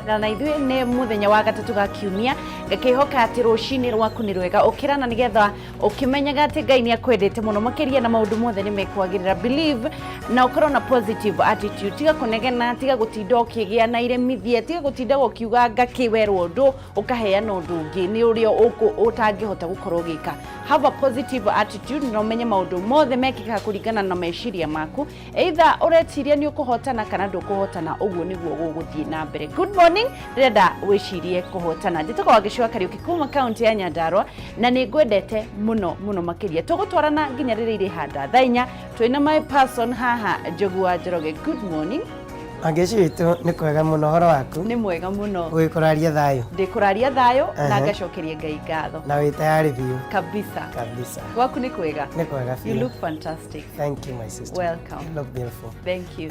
na ithuĩ nĩ mũthenya wa gatatu ga kiumia ngakĩhoka atĩ rũcinĩ rwaku nĩ rwega ũkĩrana nĩgetha ũkĩmenyaga atĩ Ngai nĩ akwendete mũno makĩria na maũndũ mothe nĩ mekwagĩrĩra. Believe na ũkorwo na positive attitude, tiga kũnegena, tiga gũtinda ũkĩgĩa na iremithia, tiga gũtinda ũkiuga ngakĩwerwo ũndũ ũkaheana ũndũ ũngĩ nĩ ũrĩa ũtangĩhota gũkorwo gĩka. Have a positive attitude na ũmenye maũndũ mothe mekĩka kũringana na meciria maku, either ũreciria nĩ ũkũhotana kana ndũkũhotana, ũguo nĩguo gũgũthiĩ na mbere. Good morning, ndĩrenda wĩcirie kũhotana. Njĩtagwo Wagĩcũa Kariũki kuma kaunti ya Nyandarua na nĩ ngwendete mũno makĩria. Tũgũtwarana nginya rĩrĩa irĩ handa thaa 4 twĩna my person haha Njogu wa Njoroge. Good morning. Angeci witũ nĩ kwega mũno, horo waku? Nĩ mwega mũno. Ũgĩkũraria thayũ? Ndĩkũraria thayũ na ngacokeria Ngai ngatho. Na wĩ tayari biũ? Kabisa. Waku nĩ kwega? Nĩ kwega biũ. You look fantastic. Thank you my sister. Welcome. You look beautiful. Thank you.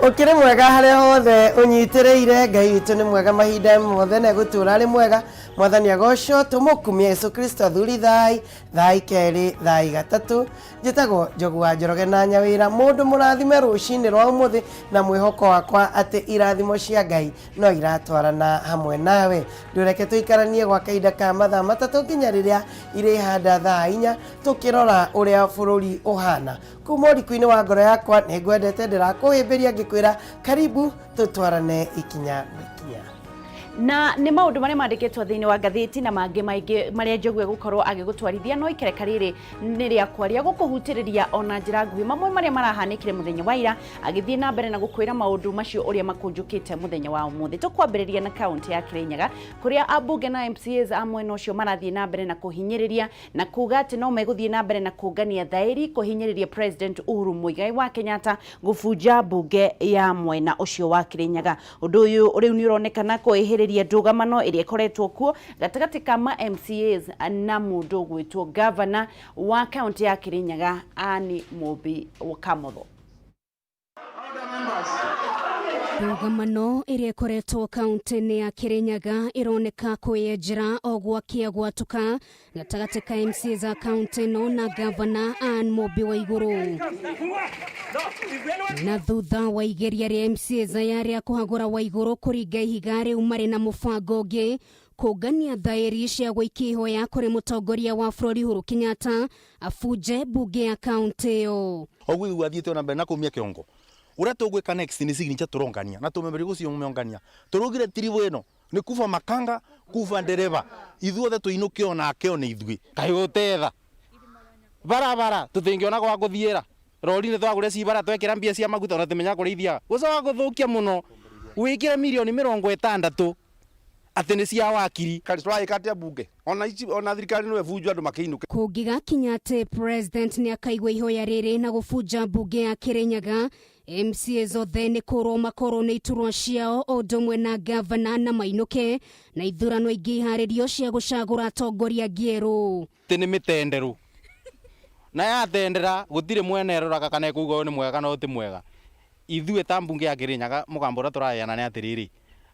Ũkĩrĩ mwega harĩa hothe ũnyitĩrĩire. Ngai witũ nĩ mwega mahinda mothe na gũtũra arĩ mwega. Mwathani agocwo, tũmũkumie Yesu Kristo thuri thai kerĩ thai gatatũ. Njĩtagwo Njogu wa Njoroge na Nyawĩra, mũndũ mũrathime rũcinĩ rwa ũmũthĩ na mwĩhoko wakwa atĩ irathimo cia Ngai no iratwarana hamwe nawe. Ndũreke tũikaranie gwa kahinda ka mathaa matatũ nginya rĩrĩa irĩ handa thaa 4 tũkĩrora ũrĩa bũrũri ũhana. Kuma ũriko-inĩ wa ngoro yakwa nĩ ngwendete ndĩrakũhĩmbĩria ngĩkwĩra karibu tũtwarane ikinya ikinya. Na nĩ maũndũ marĩa mandĩkĩtwo thĩinĩ wa ngathĩti na mangĩ maingĩ marĩa Njogu egũkorwo agĩgũtwarithia, no ikereka rĩrĩ nĩ rĩa kwaria gũkũhutĩrĩria ona njĩra nguhĩ mamwe marĩa marahanĩkire mũthenya wa ira, agĩthiĩ na mbere na gũkwĩra maũndũ macio ũrĩa makũnjũkĩte mũthenya wa ũmũthĩ. Tũkwambĩrĩria na kaunti ya Kirinyaga kũrĩa ambunge na MCAs a mwena ũcio marathiĩ na mbere na kũhinyĩrĩria na kuga atĩ no megũthiĩ na mbere na kũngania thaĩri kũhinyĩrĩria President Uhuru Muigai wa Kenyatta gũbunja bunge ya mwena ũcio wa Kirinyaga. Ũndũ ũyũ rĩu nĩ ũronekana kwĩhĩrĩria ndũgamano ĩrĩa ĩkoretwo kuo gatagatĩ ka ma MCAs na mũndũ gwĩtwo governor wa kaunti ya Kirinyaga Ani Mobi Kamotho. Ndũgamano ĩrĩa ĩkoretwo kaunti-inĩ ya Kirinyaga ĩroneka kwĩyenjera o gwatũka gatagatĩ ka MCAs a kaunti ĩno na governor Ani Mobi wa igũrũ. Na thutha wa igeria rĩa MCAs aya rĩa kũhagũra wa igũrũ kũringa ihiga rĩu marĩ na mũbango ũngĩ kũngania thaĩri cia gũikia ihoya kũrĩ mũtongoria wa bũrũri Uhuru Kenyatta abunje bunge ya kaunti ĩyo. Oguo wathiĩte ona mbere na kumia kĩongo ũrĩa tũgwĩka next nĩ signature tũrongania na tũmemeri gũcio mĩongania tũrugire tiribu ĩno nĩ kuva makanga kuva ndereva ithuothe tũinũke ona akeo nĩ ithuĩ kaĩ gũtetha barabara tũtingĩona gwa gũthiĩra rori nĩ twagũre cibara twekĩra mbia cia maguta ona tũmenya kũrĩithia gũcoka gũthũkia mũno wĩkĩre milioni 60 atĩ nĩ cia wakiri kari tũraĩkate bunge ona thirikari no ebunjwa andũ makĩinũke. Kũngĩgakinya atĩ president nĩ akaigua ihoya rĩrĩ na gũbunja bunge ya Kirinyaga, MCAs othe nĩ kũrwo makorwo nĩ iturwa ciao o ũndũ ũmwe na governor na mainũke na ithurano ingĩ iharĩrio cia gũcagũra atongoria ngĩerũ. Nĩ mĩtenderũ na yatendera gũtirĩ mwene eroraga kana ekuga ũyũ nĩ mwega kana ũti mwega. Ithuĩ ta mbunge ya Kirinyaga mũgambo ũrĩa tũraheana nĩ atĩrĩrĩ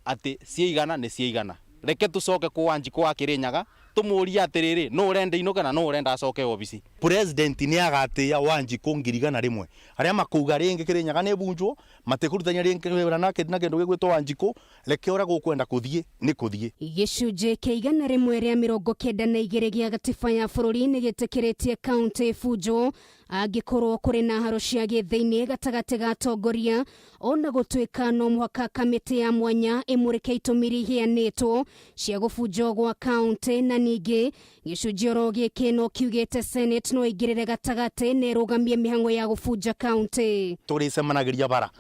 atĩ ciaigana nĩ ciaigana. Reke tũcoke kwa Wanjiku wa Kirinyaga tũmũria atĩrĩrĩ no ũrenda inũke na no ũrenda acoke obici. President nĩ agatĩya Wanjiku ngirigana rĩmwe arĩa makuga rĩngĩ Kirinyaga nĩ bunjwo matikũrutanya rĩngĩ wĩra nake na kĩndũ gĩgwĩtwo Wanjiku reke ũrĩa gũkwenda kũthiĩ nĩ kũthiĩ. Gĩcunjĩ kĩa 100 rĩa 92 gĩa gatiba ya bũrũri nĩ gĩtĩkĩrĩtie kaunti bunjwo angĩkorwo kũrĩ na haro cia gĩthĩinĩ gatagatĩ ga atongoria ona gũtuĩka no mũhaka kamĩtĩ ya mwanya ĩmũrĩke itũmi iria iheanĩtwo cia gũbunjwo gwa kaunti na ningĩ gĩcunjĩ oro gĩkĩ no kiugĩte Senate no ĩingĩrĩre gatagatĩ na ĩrũgamie mĩhang'o ya gũbunja kaunti. Tũrĩcemanagĩria bara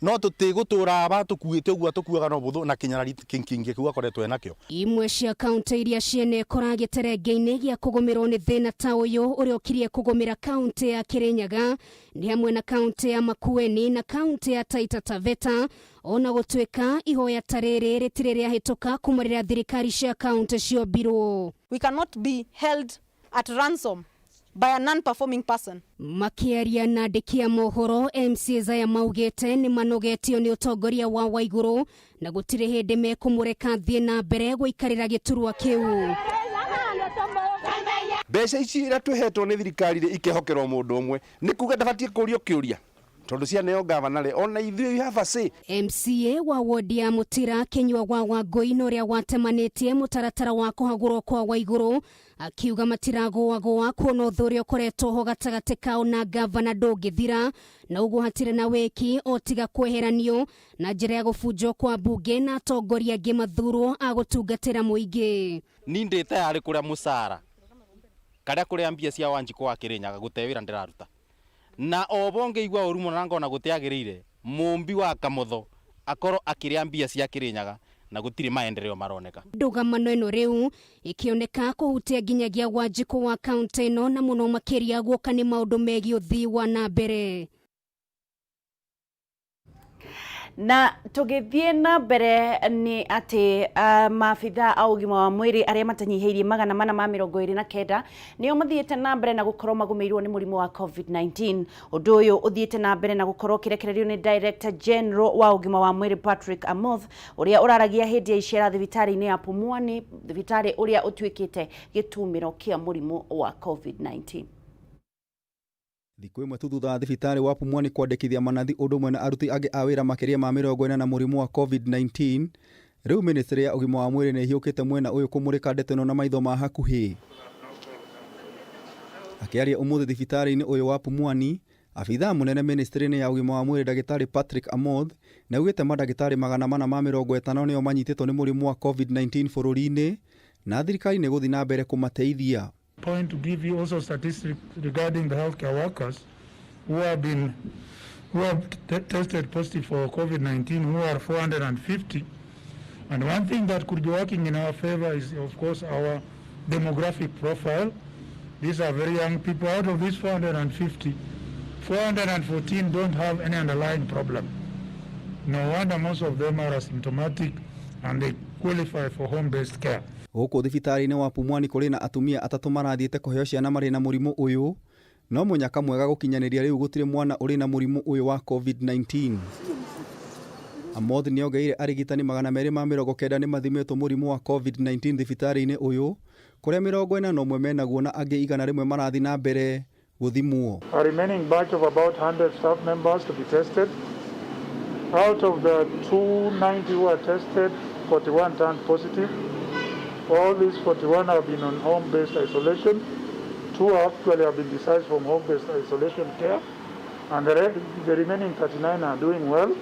no tũtigũtũra batũkuĩte ũguo tũkuaga no bũthũ na kinyarari kĩngĩ kiuga koretwo enakĩo. Imwe cia kaunti iria ciene koragĩterenge-inĩ gĩa kũgũmĩrwo nĩ thĩna ta ũyũ ũrĩa ũkirie kũgũmĩra kaunti ya Kirinyaga nĩ hamwe na kaunti ya Makueni na kaunti ya Taita Taveta ona gũtuĩka ihoya ta rĩrĩ rĩtirĩ rĩahĩtũka kuma rĩrĩa thirikari cia kaunti ciombirwo. We cannot be held at ransom by a non-performing person. Makiaria na andĩki a mohoro, MCAs aya maugĩte nĩ manogetio nĩ ũtongoria wa Waigũrũ na gũtirĩ hĩndĩ mekũmũreka thiĩ na mbere gũikarĩra gĩturwa kĩu. Mbeca ici iria tũhetwo nĩ thirikari ikĩhokerwo mũndũ ũmwe nĩ kuga ndabatiĩ kũũrio kĩũria tondu cia neo gavanale ona ithuĩ you have a say. MCA wa wodi ya Mutira Kenywa wa Wangui noria watemanitie mutaratara wa kuhagurwo kwa Waiguru akiuga matiragoagoa kuona ũthũri ũkoretwo ho gatagati kao na gavana ndũngĩthira na ũguo hatirĩ na weki otiga kweheranio na njĩra ya gũbunjwo kwa bunge na atongoria angĩ mathurwo agũtungatĩra mũingĩ. Ni ndĩ tayari kũrĩa mũcara karĩa kũrĩa mbia cia Wanjikũ wa Kĩrĩnyaga gũte wĩra ndĩraruta na obonge igwa ũru mũno na ngona gũteagĩrĩire mũmbi wa Kamotho akorwo akĩrĩa mbia cia Kĩrĩnyaga na gũtirĩ maendeleo maroneka. Ndũgamano ĩno rĩu ikĩoneka kũhutia nginyagia Wanjikũ wa kaunti ĩno na mũno makĩria guoka nĩ maũndũ megiĩ ũthii wa na mbere. Na tugithie na mbere ni ati maabitha a ũgima wa mwĩrĩ arĩa matanyihĩirie 429 nĩo mathiĩte na mbere na gũkorwo magumirwo nĩ mũrimũ wa COVID-19. Ũndũ ũyũ ũthiĩte na mbere na gũkorwo kĩrekererio nĩ Director General wa ũgima wa mwĩrĩ Patrick Amoth ũrĩa ũraragia hĩndĩ ya icera thibitarĩ-inĩ ya Pumwani, thibitarĩ ũrĩa ũtuĩkĩte gĩtumĩro kĩa mũrimũ wa COVID-19. Thikũ ĩmwe tu thutha wa thibitarĩ wa Pumwani kwandĩkithia manathi ũndũ ũmwe na aruti angĩ a wĩra makĩria ma 40 na mũrimũ wa COVID-19, rĩu ministry ya ũgima wa mwĩrĩ nĩ ĩhiũkĩte mwena ũyũ kũmũrĩka ndeto ĩno na maitho ma hakuhĩ. Akĩaria ũmũthĩ thibitarĩ-inĩ ũyũ wa Pumwani, abithaa mũnene ministry-inĩ ya ũgima wa mwĩrĩ Dagĩtarĩ Patrick Amoth na augĩte mandagĩtarĩ 450 nĩo manyitĩtwo nĩ mũrimũ wa COVID-19 bũrũri-inĩ na thirikari nĩ gũthiĩ na mbere kũmateithia. Point to give you also statistics regarding the healthcare workers who have tested positive for COVID-19, who are 450. And one thing that could be working in our favor is, of course, our demographic profile. These are very young people. Out of these 450, 414 don't have any underlying problem. No wonder most of them are asymptomatic and they qualify for home-based care. Gũkũ thibitarĩ-inĩ wa Pumwani kũrĩ na atumia atatũ marathiĩte kũheo ciana marĩ na mũrimũ ũyũ, no mũnyaka mwega gũkinyanĩria rĩu gũtirĩ mwana ũrĩ na mũrimũ ũyũ wa COVID-19. Amoth nĩongeire arigitani 290 nĩ mathimĩtwo mũrimũ wa COVID-19 thibitarĩ-inĩ ũyũ, kũrĩa 41 menaguo na angĩ 100 marathiĩ na mbere gũthimwo. A remaining batch of about 100 staff members to be tested. Out of the 290 who are tested, 41 turned positive. All these 41 have been on home-based isolation. 2 actually have been discharged from home-based isolation care. And the remaining 39 are doing well.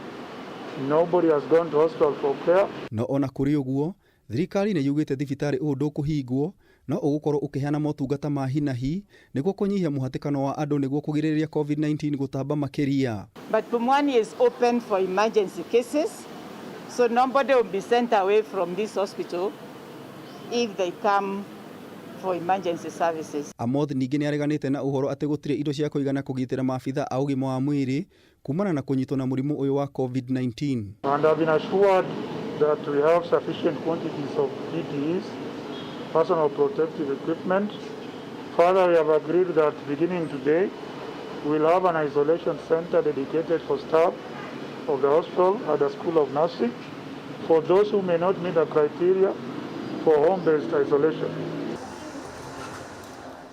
Nobody has gone to hospital for care. No ona kũrĩ ũguo, thirikari nĩ yugĩte thibitarĩ ũyũ ndũkũhingwo, no ũgũkorwo ũkĩheana motungata ma hi na hi nĩguo kũnyihia mũhatĩkano wa andũ nĩguo kũgirĩrĩria COVID-19 gũtamba makĩria. But Pumwani is open for emergency cases, so nobody will be sent away from this hospital if they come for emergency services. Amoth ningĩ nĩ areganĩte na ũhoro atĩ gũtirĩ indo cia kũigana kũgitĩra maabitha a ũgima wa mwĩrĩ kumana na kũnyitwo na mũrimũ ũyũ wa COVID-19. And I've been assured that we have sufficient quantities of PPEs, personal protective equipment. Further, we have agreed that beginning today, we'll have an isolation center dedicated for staff of the hospital at the School of Nursing for those who may not meet the criteria for home-based isolation.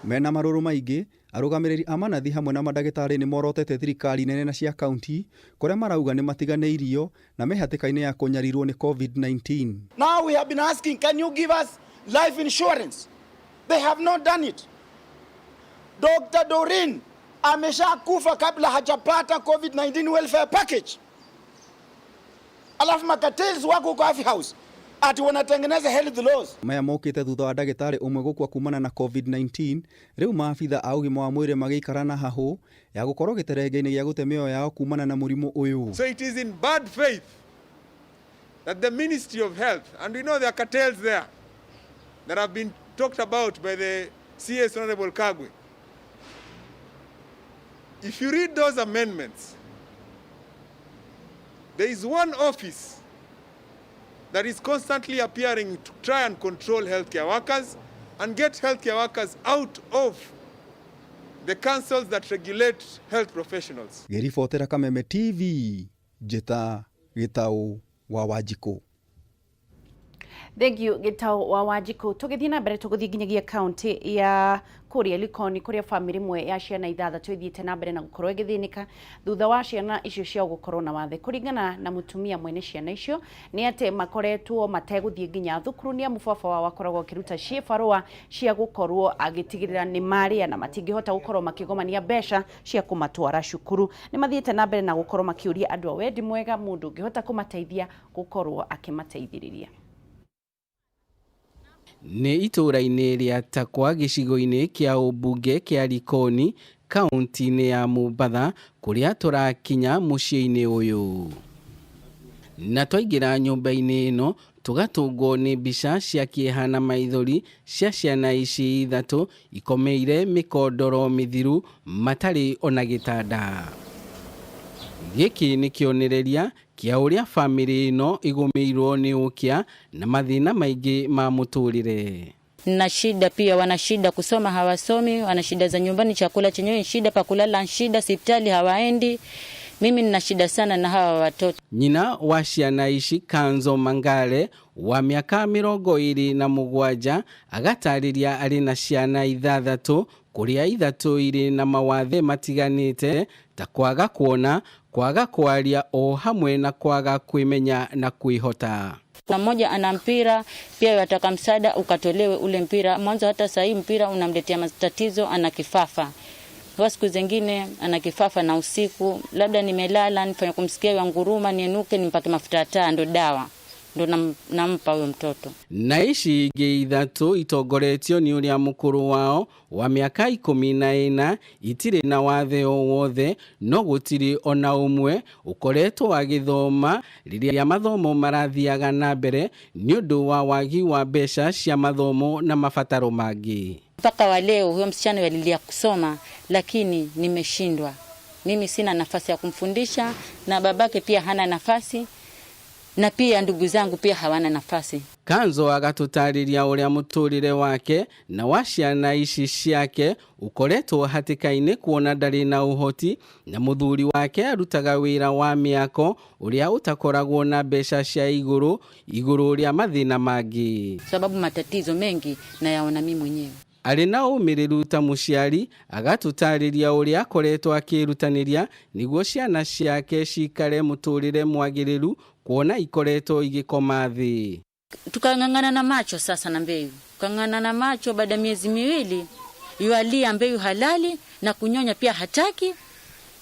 Mena marũrũ maingĩ, arũgamĩrĩri a manathi hamwe na mandagĩtarĩ nĩ morotete thirikari nene na cia kaunti kũrĩa marauga nĩ matiganĩirio na mehatĩka-inĩ ya kũnyarirwo nĩ COVID-19. Now we have been asking, can you give us life insurance? They have not done it. Dr. Doreen ameshakufa kabla hajapata COVID-19 welfare package. Alafu makatels wako kwa Coffee House ati wanatengeneza health laws. Maya mokĩte thutha wa ndagĩtarĩ ũmwe gũkua kumana na COVID-19, rĩu maabitha a ũgima wa mwĩrĩ magĩikara na hahũ ya gũkorwo gĩterenge-inĩ gĩa gũte mĩoyo yao kumana na mũrimũ ũyũ. So it is in bad faith that the Ministry of Health, and we know there are cartels there that have been talked about by the CS Honorable Kagwe. If you read those amendments, there is one office that is constantly appearing to try and control healthcare workers and get healthcare workers out of the councils that regulate health professionals. Gerifotera Kameme TV, Jeta Gitau wa Wanjikũ. Thank you Gitau wa Wanjiku. Tugithii na mbere tuguthii nginyagia county ya kuria Likoni kuria family mwe ya ciana ithathatũ ithiĩte na mbere na gukorwo igithinika thutha wa ciana icio cia gukorwo na wathe. Kuringana na mutumia mwene ciana icio ni ate makoretwo mateguthii nginya thukuru ni amu baba wao akoragwo akiruta cibarua cia gukorwo agitigirira ni maria na matingihota gukorwo makigomania mbeca cia kumatwara cukuru. Ni mathiĩte na mbere na gukorwo makiuria andu a wendi mwega mundu ngihota kumateithia gukorwo akimateithiriria. Nĩ itũra-inĩ rĩa Takwa gĩcigo-inĩ kĩa ũmbunge kĩa Likoni kaunti-inĩ ya Mombatha kũrĩa tũrakinya mũciĩ-inĩ ũyũ. Na twaingĩra nyũmba-inĩ ĩno tũgatũngwo nĩ mbica cia kĩeha na maithori cia ciana ici ithatũ ikomeire mĩkondoro mĩthiru matarĩ ona gĩtanda. Gĩkĩ nĩ kĩonereria kia ũrĩa family ĩno igũmĩirwo nĩ ũkĩa na mathĩna maingĩ ma mũtũrĩre. Na shida pia, wana shida kusoma hawasomi, wana shida za nyumbani, chakula chenyewe shida, pa kulala shida, hospitali hawaendi. Mimi nina shida sana na hawa watoto. Nyina wa ciana ici Kanzo Mangale wa mĩaka 27 agatarĩria arĩ na ciana ithathatũ kuria ithatũ irĩ na mawathe matiganĩte ta kwaga kuona, kwaga kwaria o hamwe na kwaga kwimenya na kwihota. Na mmoja ana mpira pia yataka msaada ukatolewe ule mpira. Mwanzo hata sasa mpira unamletea matatizo, ana kifafa. Kwa siku zingine ana kifafa na usiku labda nimelala nifanye kumsikia yanguruma nienuke nimpake mafuta taa ndo dawa. Ndo nampa huyo mtoto. Na ici ingĩ ithatũ itongoretio nĩ ũrĩa mũkũrũ wao wa mĩaka 14 itirĩ na wathe o wothe, no gũtirĩ ona ũmwe ũkoretwo agĩthoma rĩrĩa mathomo marathiaga na mbere nĩ ũndũ wa wagi wa mbeca cia mathomo na mabataro mangĩ. Mpaka wa leo huyo msichana alilia kusoma lakini nimeshindwa. Mimi sina nafasi ya kumfundisha na babake pia hana nafasi. Na pia ndugu zangu pia hawana nafasi. Kanzo agatũtarĩria ũrĩa mũtũrĩre wake na wa ciana ici ciake ukoretwo hatĩka-inĩ kuona ndarĩ na ũhoti na mũthuri wake arutaga wĩra wa mĩako ũrĩa utakoragwo na mbeca cia igũrũ rĩa mathĩna mangĩ. Sababu matatizo mengi na yaona mimi mwenyewe. Arĩ na ũmĩrĩru ta mũciari agatũtarĩria ũrĩa akoretwo akĩrutanĩria nĩguo ciana ciake cikare mũtũrĩre mwagĩrĩru kuona ikoretwo igĩkoma thĩ. Tukang'ang'ana na macho sasa na mbeyu. Tukang'ang'ana na macho baada ya miezi 2 yualia mbeyu halali na kunyonya pia hataki.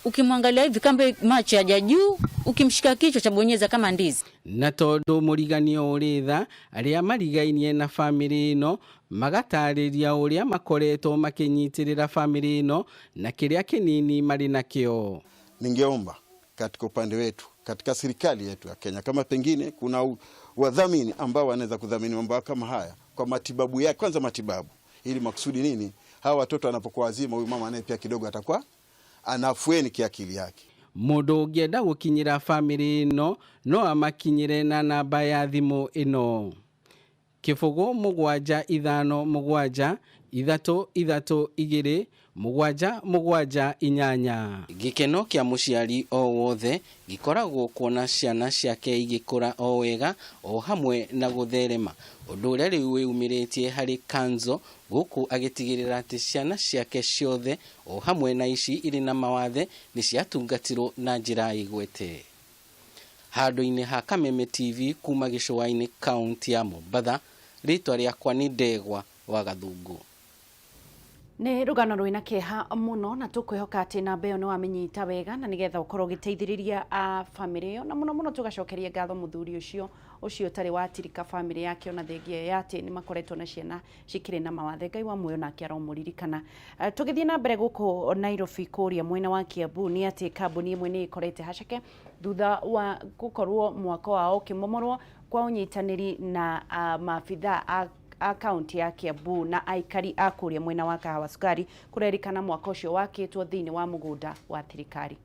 Ukimwangalia hivi kama macho ya juu, ukimshika kichwa cha bonyeza kama ndizi. Na tondũ mũriganio ũrĩtha arĩa marigainie na family ĩno magatarĩria ũrĩa makoretwo makĩnyitĩrĩra family ĩno na kĩrĩa kĩnini marĩ nakĩo. Ningeomba katika upande wetu, katika serikali yetu ya Kenya, kama pengine kuna wadhamini ambao wanaweza kudhamini mambo kama haya kwa matibabu yake. Kwanza matibabu ili makusudi nini, hawa watoto wanapokuwa wazima huyu mama naye pia kidogo atakuwa anafueni kiakili yake. Mũndũ ũngĩenda gũkinyĩra family ĩno no amakinyĩre na namba ya thimũ ĩno 0757 332 778. Gĩkeno kĩa mũciari o wothe gĩkoragwo kuona ciana ciake igĩkũra o wega o hamwe na gũtherema, ũndũ ũrĩa rĩu wĩumĩrĩtie harĩ Kanzo gũkũ agĩtigĩrĩra atĩ ciana ciake ciothe o hamwe na ici irĩ na mawathe nĩ ciatungatirwo na njĩra igwete. Handũ-inĩ ha Kameme TV kuma gĩcũa-inĩ kaunti ya Mombatha, rĩtwa rĩakwa nĩ Ndegwa wa Gathungu. Nĩ rũgano rwĩna kĩeha mũno na tũkwĩhoka atĩ namba ĩyo nĩ wamĩnyita wega na nĩgetha ũkorwo ũgĩteithĩrĩria family ĩyo, na mũno tũgacokeria ngatho mũthuri ũcio ũtarĩ watirika family yake ona thengia ya atĩ nĩ makoretwo na ciana cikĩrĩ na mawathe. Ngai wa muoyo nake aromũririkana. Tũgĩthiĩ na mbere gũkũ Nairobi kũrĩa mwena wa Kiambu nĩ atĩ kambuni ĩmwe nĩ ĩkorete haceke thutha wa gũkorwo mwako wao ũkĩmomorwo kwa ũnyitanĩri na maabitha a kaunti ya Kiambu na aikari a kũrĩa mwena wa Kahawa Sukari kũrerikana mwaka ũcio wakĩtwo thĩinĩ wa mũgũnda wa thirikari.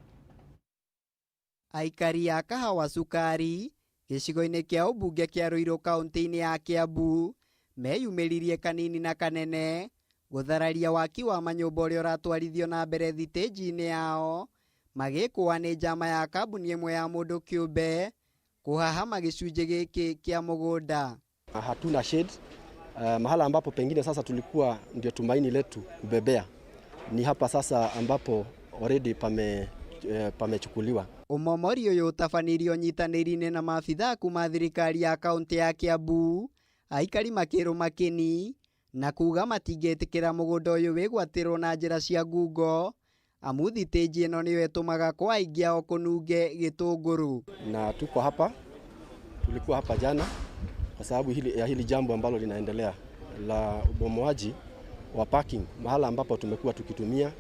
Aikari a Kahawa Sukari gĩcigo-inĩ kĩa ũmbunge kĩa Ruiru kaunti-inĩ ya Kiambu meyumĩririe kanini na kanene gũthararia waki wa manyũmba ũrĩa ũratwarithio na mbere thitĩnji-inĩ yao, magĩkũa nĩ njama ya kambuni ĩmwe ya mũndũ kĩũmbe kũhahama gĩcunjĩ gĩkĩ kĩa mũgũnda. Hatuna shade. Mahala ambapo pengine sasa tulikuwa ndio tumaini letu kubebea ni hapa sasa ambapo already pamechukuliwa. Umomori uyu utabanirio nyitaniri-ini na maabitha kuma thirikari ya kaunti ya Kiambu, aikari makiru makini na kuga matingetikira mugunda uyu wigwatirwo na njira cia ngungo amu thitĩnji ĩno nĩyo ĩtũmaga kwa aingĩ ao kũnunge gĩtũngũrũ. Na tuko hapa, tulikuwa hapa jana kwa sababu hili jambo ambalo linaendelea la ubomoaji wa parking mahala ambapo tumekuwa tukitumia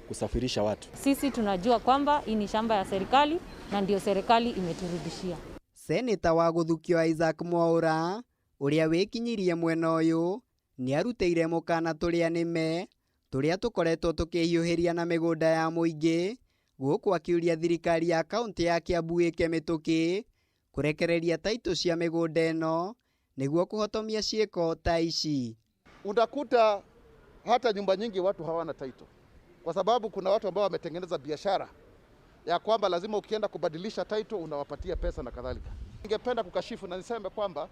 kusafirisha watu. Sisi tunajua kwamba hii ni shamba ya serikali na ndio serikali imeturudishia. Seneta wa Guthukio Isaac Mwaura uria wikinyirie mwena uyu ni arutĩire mũkana tũrĩa nĩme tũrĩa tũkoretwo tũkĩhiũhĩria na mĩgũnda ya mũingĩ gũkũ akiuria thirikari ya kaunti ya Kiambu ĩke mĩtũkĩ kurekereria taito cia mĩgũnda ĩno nĩguo kuhotomia ciĩko ta ici. Utakuta hata nyumba nyingi watu hawana taito kwa sababu kuna watu ambao wametengeneza biashara ya kwamba lazima ukienda kubadilisha taito unawapatia pesa na kadhalika. Ningependa kukashifu na niseme kwamba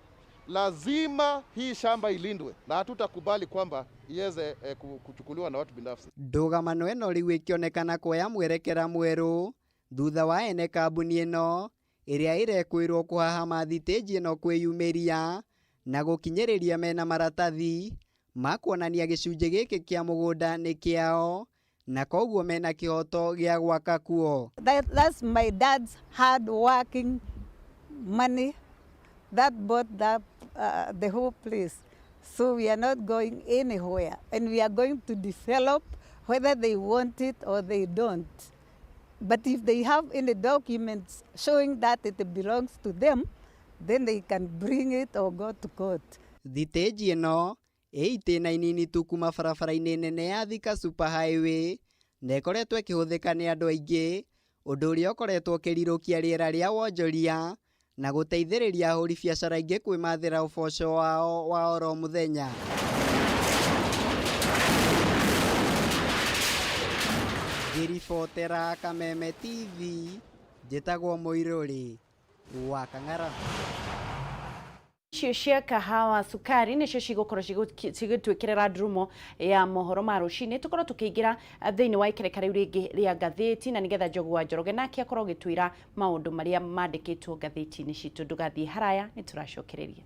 lazima hii shamba ilindwe na hatutakubali kwamba iweze kuchukuliwa na watu binafsi. Ndũgamano ĩno rĩu ĩkĩonekana kuoya mwerekera mwerũ thutha wa ene kambuni ĩno ĩrĩa ĩrekwĩrwo kũhahama thitĩnji ĩno kwĩyumĩria na gũkinyĩrĩria mena maratathi ma kuonania gĩcunjĩ gĩkĩ kĩa mũgũnda nĩ kĩao na koguo mena kĩhoto gĩa gwaka kuo. That's my dad's hard working money that bought the whole place. So we are not going anywhere and we are going to develop whether they want it or they don't. But if they have any documents showing that it belongs to them, then they can bring it or go to court. Thitĩnji ĩno ĩitĩna inini tu kuma barabara-inĩ nene ya Thika Superhighway na ĩkoretwo ĩkĩhũthĩka nĩ andũ aingĩ ũndũ ũrĩa ũkoretwo ũkĩrirũkia rĩera rĩa wonjoria na gũteithĩrĩria ahũri biacara aingĩ kwĩmathĩra ũboco wao wa oro mũthenya. Ngĩribotera Kameme TV njĩtagwo Mũirũrĩ wa Kang'ara. Icio cia kahawa sukari nicio cigũkorwo cigĩtwĩkĩrĩra ndurumo ya mohoro ma rũcinĩ tũkorwo tũkĩingĩra thĩinĩ wa ikereka rĩu rĩngĩ rĩa ngathĩti na nĩgetha Njogua Njoroge nake akorwo gĩtwĩra maũndũ marĩa mandĩkĩtwo ngathĩti-inĩ citũ. Ndũgathiĩ haraya, nĩ tũracokereria.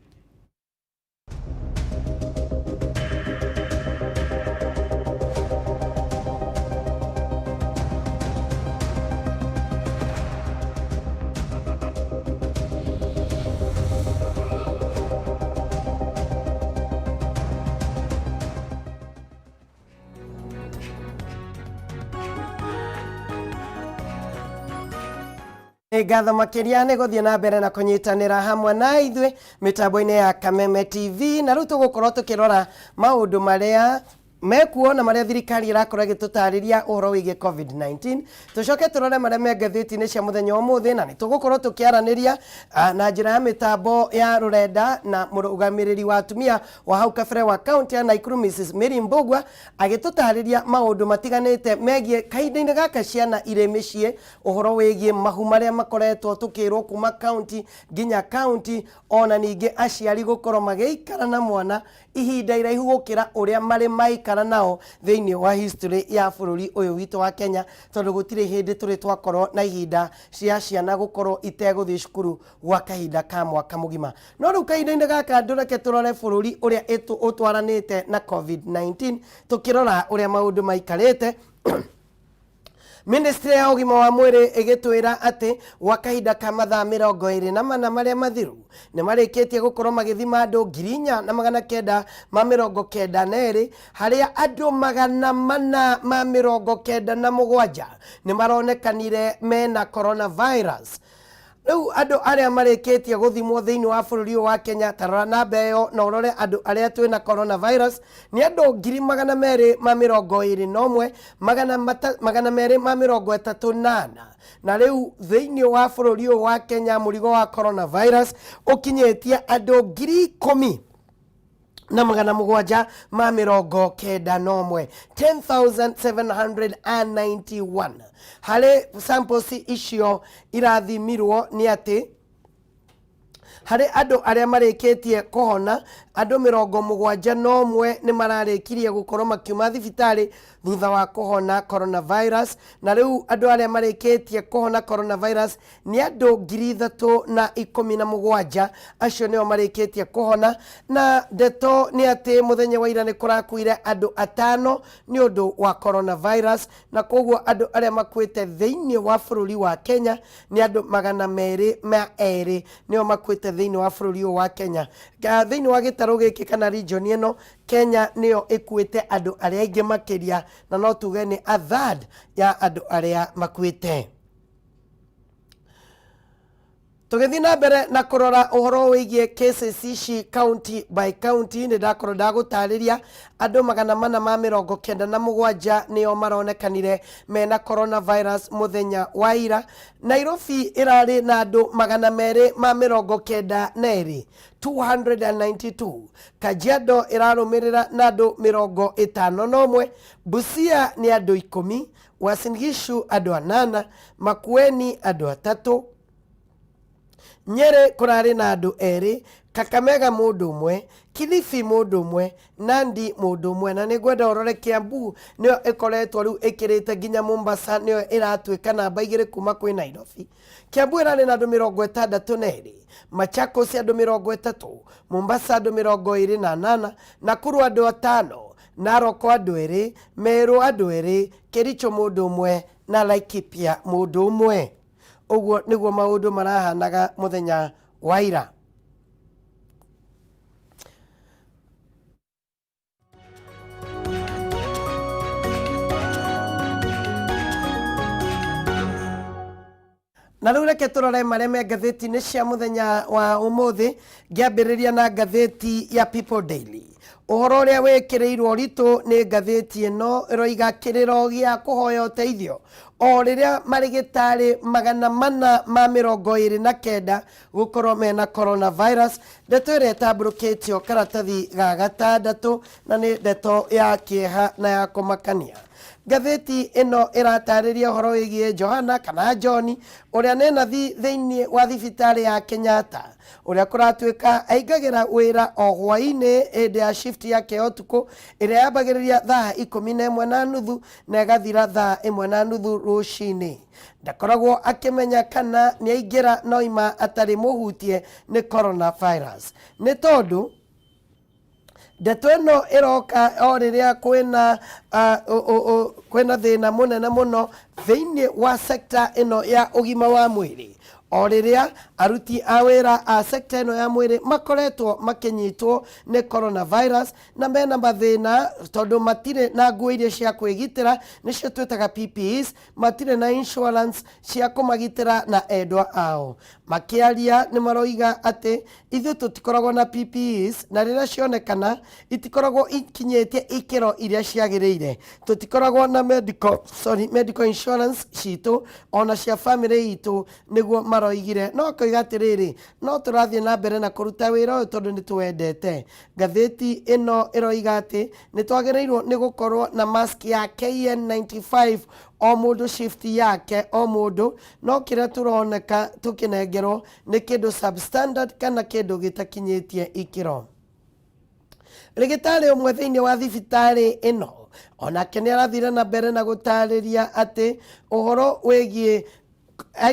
Ngatho makiria nĩ gũthiĩ na mbere na kũnyitanĩra hamwe na ithuĩ mĩtambo-inĩ ya Kameme TV na rĩu tũgũkorwo tũkĩrora maũndũ marĩa mekuo na marĩa thirikari ĩrakorwo ĩgĩtũtarĩria ũhoro wĩgiĩ COVID-19. Tũcoke tũrore marĩa me ngathĩti-inĩ cia mũthenya ũmũthĩ na nĩ tũgũkorwo tũkĩaranĩria na njĩra ya mĩtambo ya rũrenda na mũrũgamĩrĩri wa atumia wa hau kabere wa kaunti ya Nakuru Mrs. Mary Mbugua agĩtũtarĩria maũndũ matiganĩte megiĩ kahinda-inĩ gaka ciana irĩ mĩciĩ, ũhoro wĩgiĩ mahu marĩa makoretwo tũkĩrwo kuma kaunti nginya kaunti, ona ningĩ aciari gũkorwo magĩikara na mwana ihinda iraihu gũkĩra ũrĩa marĩ maikara nao thĩinĩ wa history ya bũrũri ũyũ witũ wa Kenya, tondũ gũtirĩ hĩndĩ tũrĩ twakorwo na ihinda cia ciana gũkorwo itegũthiĩ cukuru gwa kahinda ka mwaka mũgima. No rĩu kahinda-inĩ gaka ndũreke tũrore bũrũri ũrĩa ũtwaranĩte na COVID-19 tũkĩrora ũrĩa maũndũ maikarĩte. Ministry ya ũgima wa mwĩrĩ ĩgĩtwĩra atĩ gwa kahinda ka mathaa 24 marĩa mathiru nĩ marĩkĩtie gũkorwo magĩthima andũ 4,992 harĩa andũ 497 nĩ maronekanire mena coronavirus. Rĩu andũ arĩa marĩkĩtie gũthimwo thĩinĩ wa bũrũri ũyũ wa Kenya, tarora namba ĩyo na ũrore andũ arĩa twĩna coronavirus nĩ andũ 221,238 na rĩu thĩinĩ wa bũrũri ũyũ wa Kenya mũrigo wa coronavirus ũkinyĩtie andũ 10,791 10,791 harĩ samples icio irathimirwo nĩ atĩ Hari andu aria marikitie kuhona andu 71 ni mararikirie gukorwo makiuma thibitari thutha wa kuhona coronavirus, na riu andu aria marikitie kuhona coronavirus ni andu 3,017 acio nio marikitie kuhona, na ndeto ni ati muthenya wa ira ni kurakuire andu 5 ni undu wa coronavirus, na koguo andu aria makwite thiini wa bururi wa Kenya ni andu 202 nio makwite thiini wa bururi wa Kenya. Thiini wa gitaru giki kana region ino Kenya nio ikuite andu aria aingi makiria, na no tuge ni a third ya andu aria makwite. Tugithi na mbere na kurora uhoro wigie cases ici county by county, ni ndakorwo ndagutariria andu 497 nio maronekanire mena coronavirus muthenya wa ira. Nairobi irari na andu 292 292. Kajiado irarumirira na andu 51. Busia ni andu 10. Uasin Gishu andu 8. Makueni andu 3. Nyeri kurari na andu 2. Kakamega mundu 1. Kilifi mundu 1. Nandi mundu 1. na nigwenda urore Kiambu nio ikoretwo riu ikirite ginya Mombasa nio iratuika namba 2 kuma kwi Nairobi. Kiambu irari na andu 62. Machakos andu 30. Mombasa andu 28. Nakuru andu 5. Narok andu 2. Meru andu 2. Kericho mundu 1 na Laikipia mundu 1. Uguo niguo maundu marahanaga muthenya wa ira. Na riu reke turore mareme gatheti ni cia muthenya wa umuthi, ngiambiriria na gatheti ya People Daily. Uhoro uria wikirirwo ritu ni gatheti ino iroiga kiriro gia kuhoya uteithio o riria marigitari 429 gukorwo mena coronavirus. Ndeto iria itamburukitio karatathi ga gatandatu na ni ndeto ya kieha na ya kumakania. Gatheti ino iratariria uhoro wigie Johana kana John uria nena thiini wa thibitari ya Kenyatta, uria kuratuika aingagira wira o hwaini indi ya shift yake otuku iria yambagiriria thaa 11:30 na igathira thaa 1:30 rucini. Ndakoragwo akimenya kana ni aingira noima atari muhutie ni coronavirus, ni tondu ndeto ino iroka o riria kwina thina munene muno thiini wa sekta ino ya ugima wa mwiri, o riria aruti a wira a sekta ino ya mwiri makoretwo makinyitwo ni coronavirus na mena mathina tondu matire na nguo iria cia kwigitira nicio twitaga PPEs, matire na insurance cia kumagitira na endwa ao. Makiaria ni maroiga ati ithu tutikoragwo na PPEs na riria cionekana itikoragwo ikinyitie ikiro iria ciagiriire. Tutikoragwo na medical insurance citu ona cia family itu, niguo maroigire. No koiga atiriri, no turathie na mbere na kuruta wira uyu tondu ni tuwendete. Gatheti ino iroiga ati ni twagirirwo ni gukorwo na mask ya KN95 o mundu shift yake o mundu, no kiria turoneka tukinengerwo ni kindu substandard kana kindu gitakinyitie ikiro. Rigitari umwe thiini wa thibitari ino onake ni arathire na mbere na gutariria ati uhoro wigie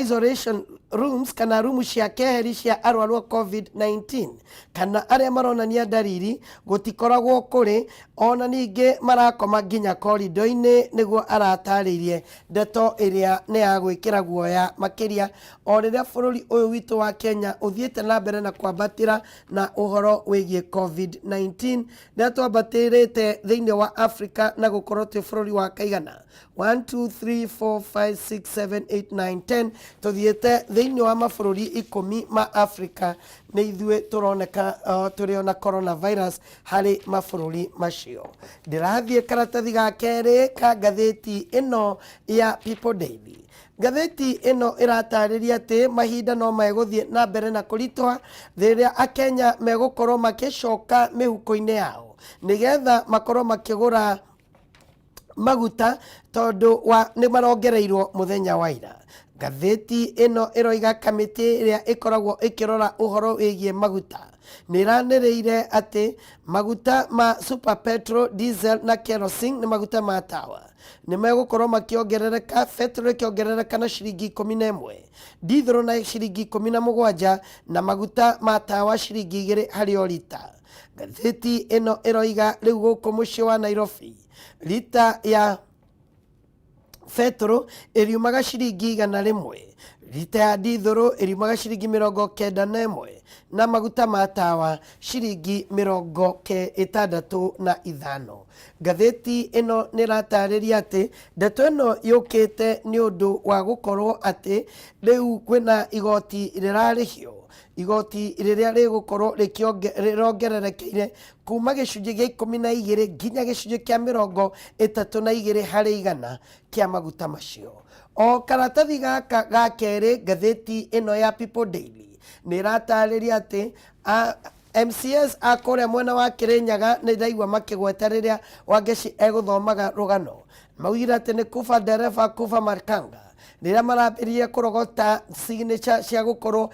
isolation rooms kana rumu cia keheri cia arwaru a COVID-19 kana aria maronania dariri gutikoragwo kuri, ona ningi marakoma nginya corridor-ini, niguo arataririe ndeto iria ni ya gwikira guoya makiria o riria bururi uyu witu wa Kenya uthiete na mbere na kwambatira na uhoro wigie COVID-19. na twambatirite thiini wa Africa na gukorwo twi bururi wa kaigana 1 2 3 4 5 6 7 8 9 10 tuthiete thiini wa mabururi 10 ma Africa ni ithue turoneka turi na coronavirus hari mabururi macio. Ndirathie karatathi ga keri ka gatheti ino ya People Daily. Gatheti ino iratariria ati mahinda no meguthie na mbere na kuritoa riria akenya megukorwo makicoka mihuko-ini yao nigetha makorwo makigura maguta tondu wa ni marongereirwo muthenya wa ira. Ngathĩti ĩno ĩroiga kamĩtĩ ĩrĩa ĩkoragwo ĩkĩrora ũhoro wĩgiĩ maguta nĩranĩrĩire atĩ maguta ma super petrol, diesel na kerosene nĩ maguta ma tawa nĩmegũkorwo makĩongerereka, petrol ĩkĩongerereka na ciringi 11, diesel na ciringi 17 na maguta ma tawa ciringi 2 harĩ o rita. Ngathĩti ĩno ĩroiga rĩu gũkũ mũciĩ wa Nairobi lita ya petrol ĩriumaga ciringi 100, lita ya diesel ĩriumaga ciringi 91 na maguta ma tawa ciringi 65. Ngathĩti ĩno nĩratarĩria atĩ ndeto ĩno yũkĩte nĩ ũndũ wa gũkorwo atĩ rĩu kwĩna igoti rĩrarĩhio, igoti rĩrĩa rĩgũkorwo rĩrongererekeire kuma gĩcunjĩ gĩa 12 nginya gĩcunjĩ kĩa 32 harĩ igana kĩa maguta macio. O karatathi gaka ga kerĩ ngathĩti ĩno ya People Daily nĩratarĩria atĩ MCS akũrĩa mwena wa Kĩrĩnyaga nĩ ndaigua makĩgweta rĩrĩa Wangeci egũthomaga rũgano. Maugire atĩ nĩ kuba ndereba kuba Makanga rĩrĩa marambĩrĩria kũrogota signature cia gũkorwo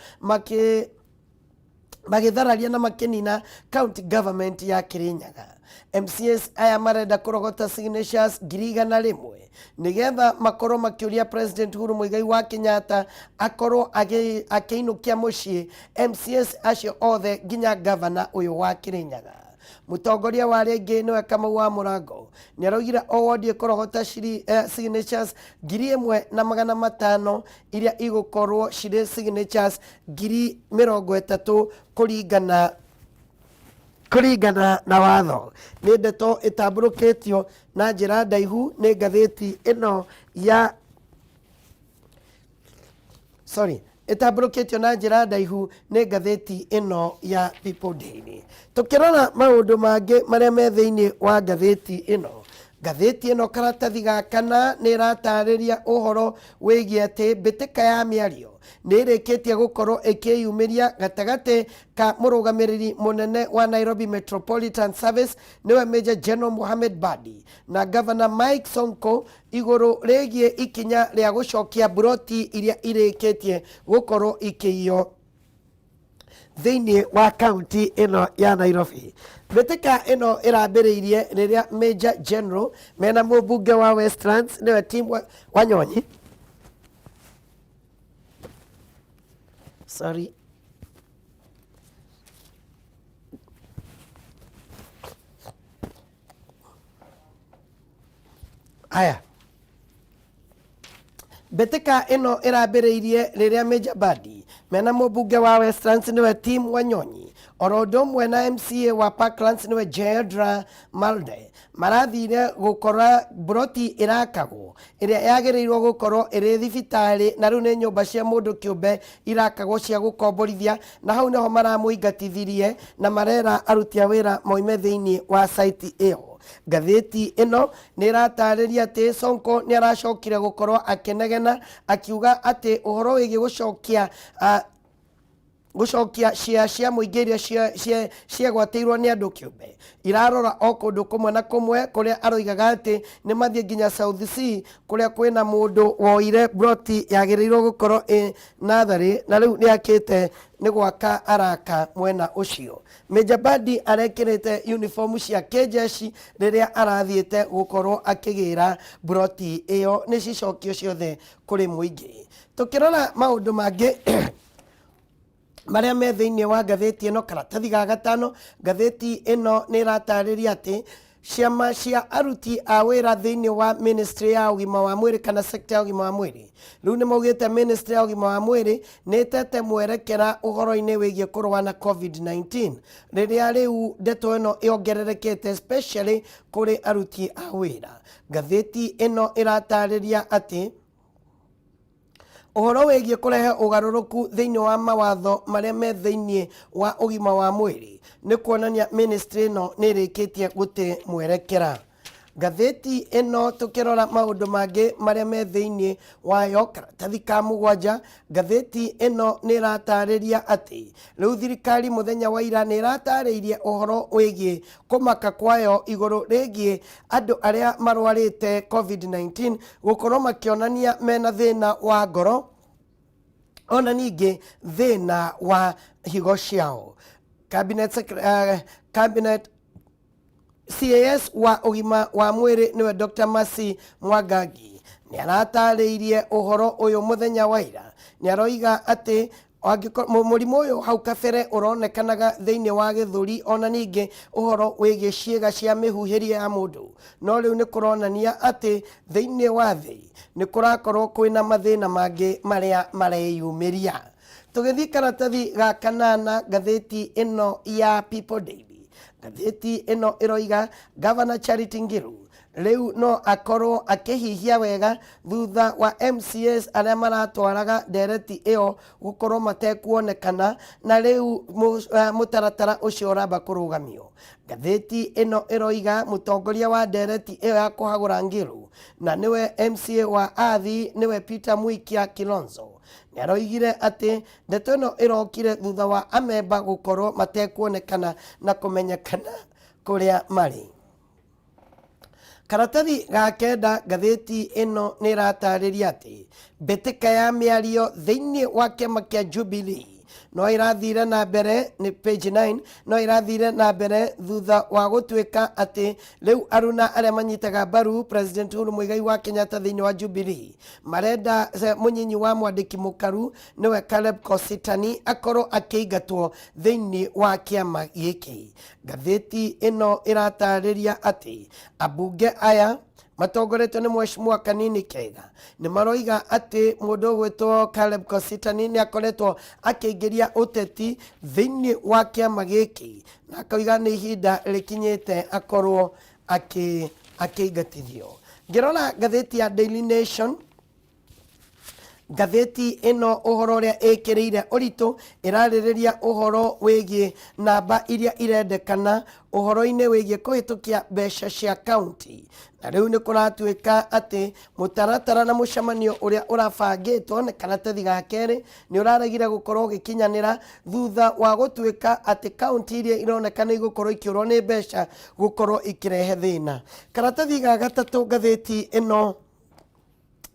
magĩthararia na makĩnina county government ya Kĩrĩnyaga. MCS aya marenda kũrogota signatures 100,000 nĩgetha makorwo makĩũria President Uhuru Muigai wa Kenyatta akorwo akĩinũkia mũciĩ MCS acio othe nginya governor ũyũ wa Kĩrĩnyaga. Mũtongoria wa rĩngĩ nĩwe Kamau wa Mũrango nĩaraugire o wodi ĩkũrogota signatures 1,500 iria igũkorwo cirĩ signatures 30,000 kũringana na watho. Nĩ ndeto ĩtambũrũkĩtio na njĩra ndaihu nĩ ngathĩti ĩno ya ĩtambũrũkĩtio na njĩra ndaihu nĩ ngathĩti ĩno ya People Daily. Tũkĩrora maũndũ mangĩ marĩa me thĩinĩ wa ngathĩti ĩno, ngathĩti ĩno karatathi ga kana nĩ ĩratarĩria ũhoro wĩgiĩ atĩ mbĩtĩka ya mĩario nĩ ĩrĩkĩtie gũkorwo ĩkĩyumĩria gatagatĩ ka mũrũgamĩrĩri mũnene wa Nairobi Metropolitan Service nĩwe Major General Mohamed Badi na Governor Mike Sonko igũrũ rĩgiĩ ikinya rĩa gũcokia buroti iria irĩkĩtie gũkorwo ikĩiywo thĩinĩ wa kaunti ĩno ya Nairobi. Mbĩtĩka ĩno ĩrambĩrĩirie rĩrĩa Major General mena mũmbunge wa Westlands nĩwe Tim Wanyonyi mbĩtĩka ĩno ĩrambĩrĩirie rĩrĩa Major Badi mena mũmbunge wa Westlands nĩwe Tim Wanyonyi oro ũndũ ũmwe na MCA wa Parklands nĩwe Jedra Malde marathire gũkora buroti irakagwo ĩrĩa yagĩrĩirwo gũkorwo ĩrĩ thibitarĩ na rĩu nĩ nyũmba cia mũndũ kĩũmbe irakagwo cia gũkomborithia, na hau nĩho maramũingatithirie na marera aruti a wĩra moime thĩinĩ wa site ĩyo. Ngathĩti ĩno nĩ ĩratarĩria atĩ Sonko nĩ aracokire gũkorwo akĩnegena akiuga atĩ ũhoro wĩgiĩ gũcokia cia mũingĩ iria ciagwatĩirwo nĩ andũ kĩũmbe irarora o kũndũ kũmwe na kũmwe kũrĩa aroigaga atĩ nĩ mathiĩ nginya South Sea kũrĩa kwĩna mũndũ woire buroti yagĩrĩirwo gũkorwo natharĩ na rĩu nĩ akĩte nĩ gwaka araka mwena ũcio. Major Badi arekĩrĩte uniform cia kĩjeshi rĩrĩa arathiĩte gũkorwo akĩgĩra buroti ĩyo nĩ cicokio ciothe kũrĩ mũingĩ. Tũkĩrora maũndũ mangĩ marĩa me thĩinĩ wa ngathĩti ĩno karatathi ga gatano, ngathĩti ĩno nĩ ĩratarĩria atĩ ciama cia aruti a wĩra thĩinĩ wa ministry ya ũgima wa mwĩrĩ kana sector ya ũgima wa mwĩrĩ rĩu nĩ maugĩte ministry ya ũgima wa mwĩrĩ nĩ ĩtete mwerekera ũhoro-inĩ wĩgiĩ kũrũa na COVID-19 rĩrĩa rĩu ndeto ĩno ĩongererekete especially kũrĩ aruti a wĩra. Ngathĩti ĩno ĩratarĩria atĩ ũhoro wĩgiĩ kũrehe ũgarũrũku thĩinĩ wa mawatho marĩa me thĩinĩ wa ũgima wa mwĩrĩ nĩ kuonania ministry ĩno nĩ ĩrĩkĩtie gũte mwerekera. Ngathĩti ĩno tũkĩrora maũndũ mangĩ marĩa me thĩinĩ wayo karatathi ka 7, ngathĩti ĩno nĩ ĩratarĩria atĩ rĩu thirikari mũthenya wa ira nĩ ĩratarĩirie ũhoro wĩgiĩ kũmaka kwayo igũrũ rĩgiĩ andũ arĩa marwarĩte COVID-19 gũkorwo makĩonania mena thĩna wa ngoro ona ningi thina wa higo ciao. Cabinet CAS wa ugima wa mwiri niwe Dr. Mercy Mwangangi ni aratariirie uhoro uyu muthenya wa ira. Ni aroiga ati murimu uyu hau kabere uronekanaga thiini wa githuri ona ningi uhoro wigie ciega cia mihuhiria ya mundu, no riu ni kuronania ati thiini wa thi ni kurakorwo kwina mathina mangi maria mareyumiria. Tugithi karatathi ga kanana gatheti ino ya People Daily, gatheti ino iroiga Governor Charity Ngilu riu no akorwo akihihia wega thutha wa MCS aria maratwaraga ndereti iyo gukorwo matekuonekana, na riu mutaratara ucio uramba kurugamio. Gatheti ino iroiga mutongoria wa ndereti iyo ya kuhagura Ngilu na niwe MCA wa Athi niwe Peter Muikia Kilonzo ni aroigire ati ndeto ino irokire thutha wa amemba gukorwo matekuonekana na kumenyekana kuria mari. Karatathi ga kenda gatheti ino ni ratariria ati mbitika ya miario thiini wa kiama kia Jubilee no irathire na mbere, ni page 9, no irathire na mbere thutha wa gutuika ati riu aruna aria manyitaga baru President Uhuru Muigai wa Kenyatta thiini wa Jubilee marenda munyinyi wa mwandiki mukaru niwe Caleb Kositani akorwo akiingatwo thiini wa kiama giki. Gatheti ino iratariria ati abunge aya matongoretwo ni Mheshimiwa Kanini Kega ni maroiga ati mundu gwitwo Caleb Kositani ni akoretwo akiingiria uteti thiini wa kiama giki na akoiga ni ihinda rikinyite akorwo akiingatithio. Ngirora gatheti ya Daily Nation, gatheti ino uhoro ria ikiriire uritu iraririria uhoro wigie namba iria irendekana uhoro-ini wigie kuhitukia mbeca cia county, na riu ni kuratuika ati mutaratara na mucemanio uria urabangitwo ni karatathi ga keri ni uraragire gukorwo gikinyanira thutha wa gutuika ati county iria ironekana igukorwo ikiurwo ni mbeca gukorwo ikirehe thina. Karatathi ga gatatu gatheti ino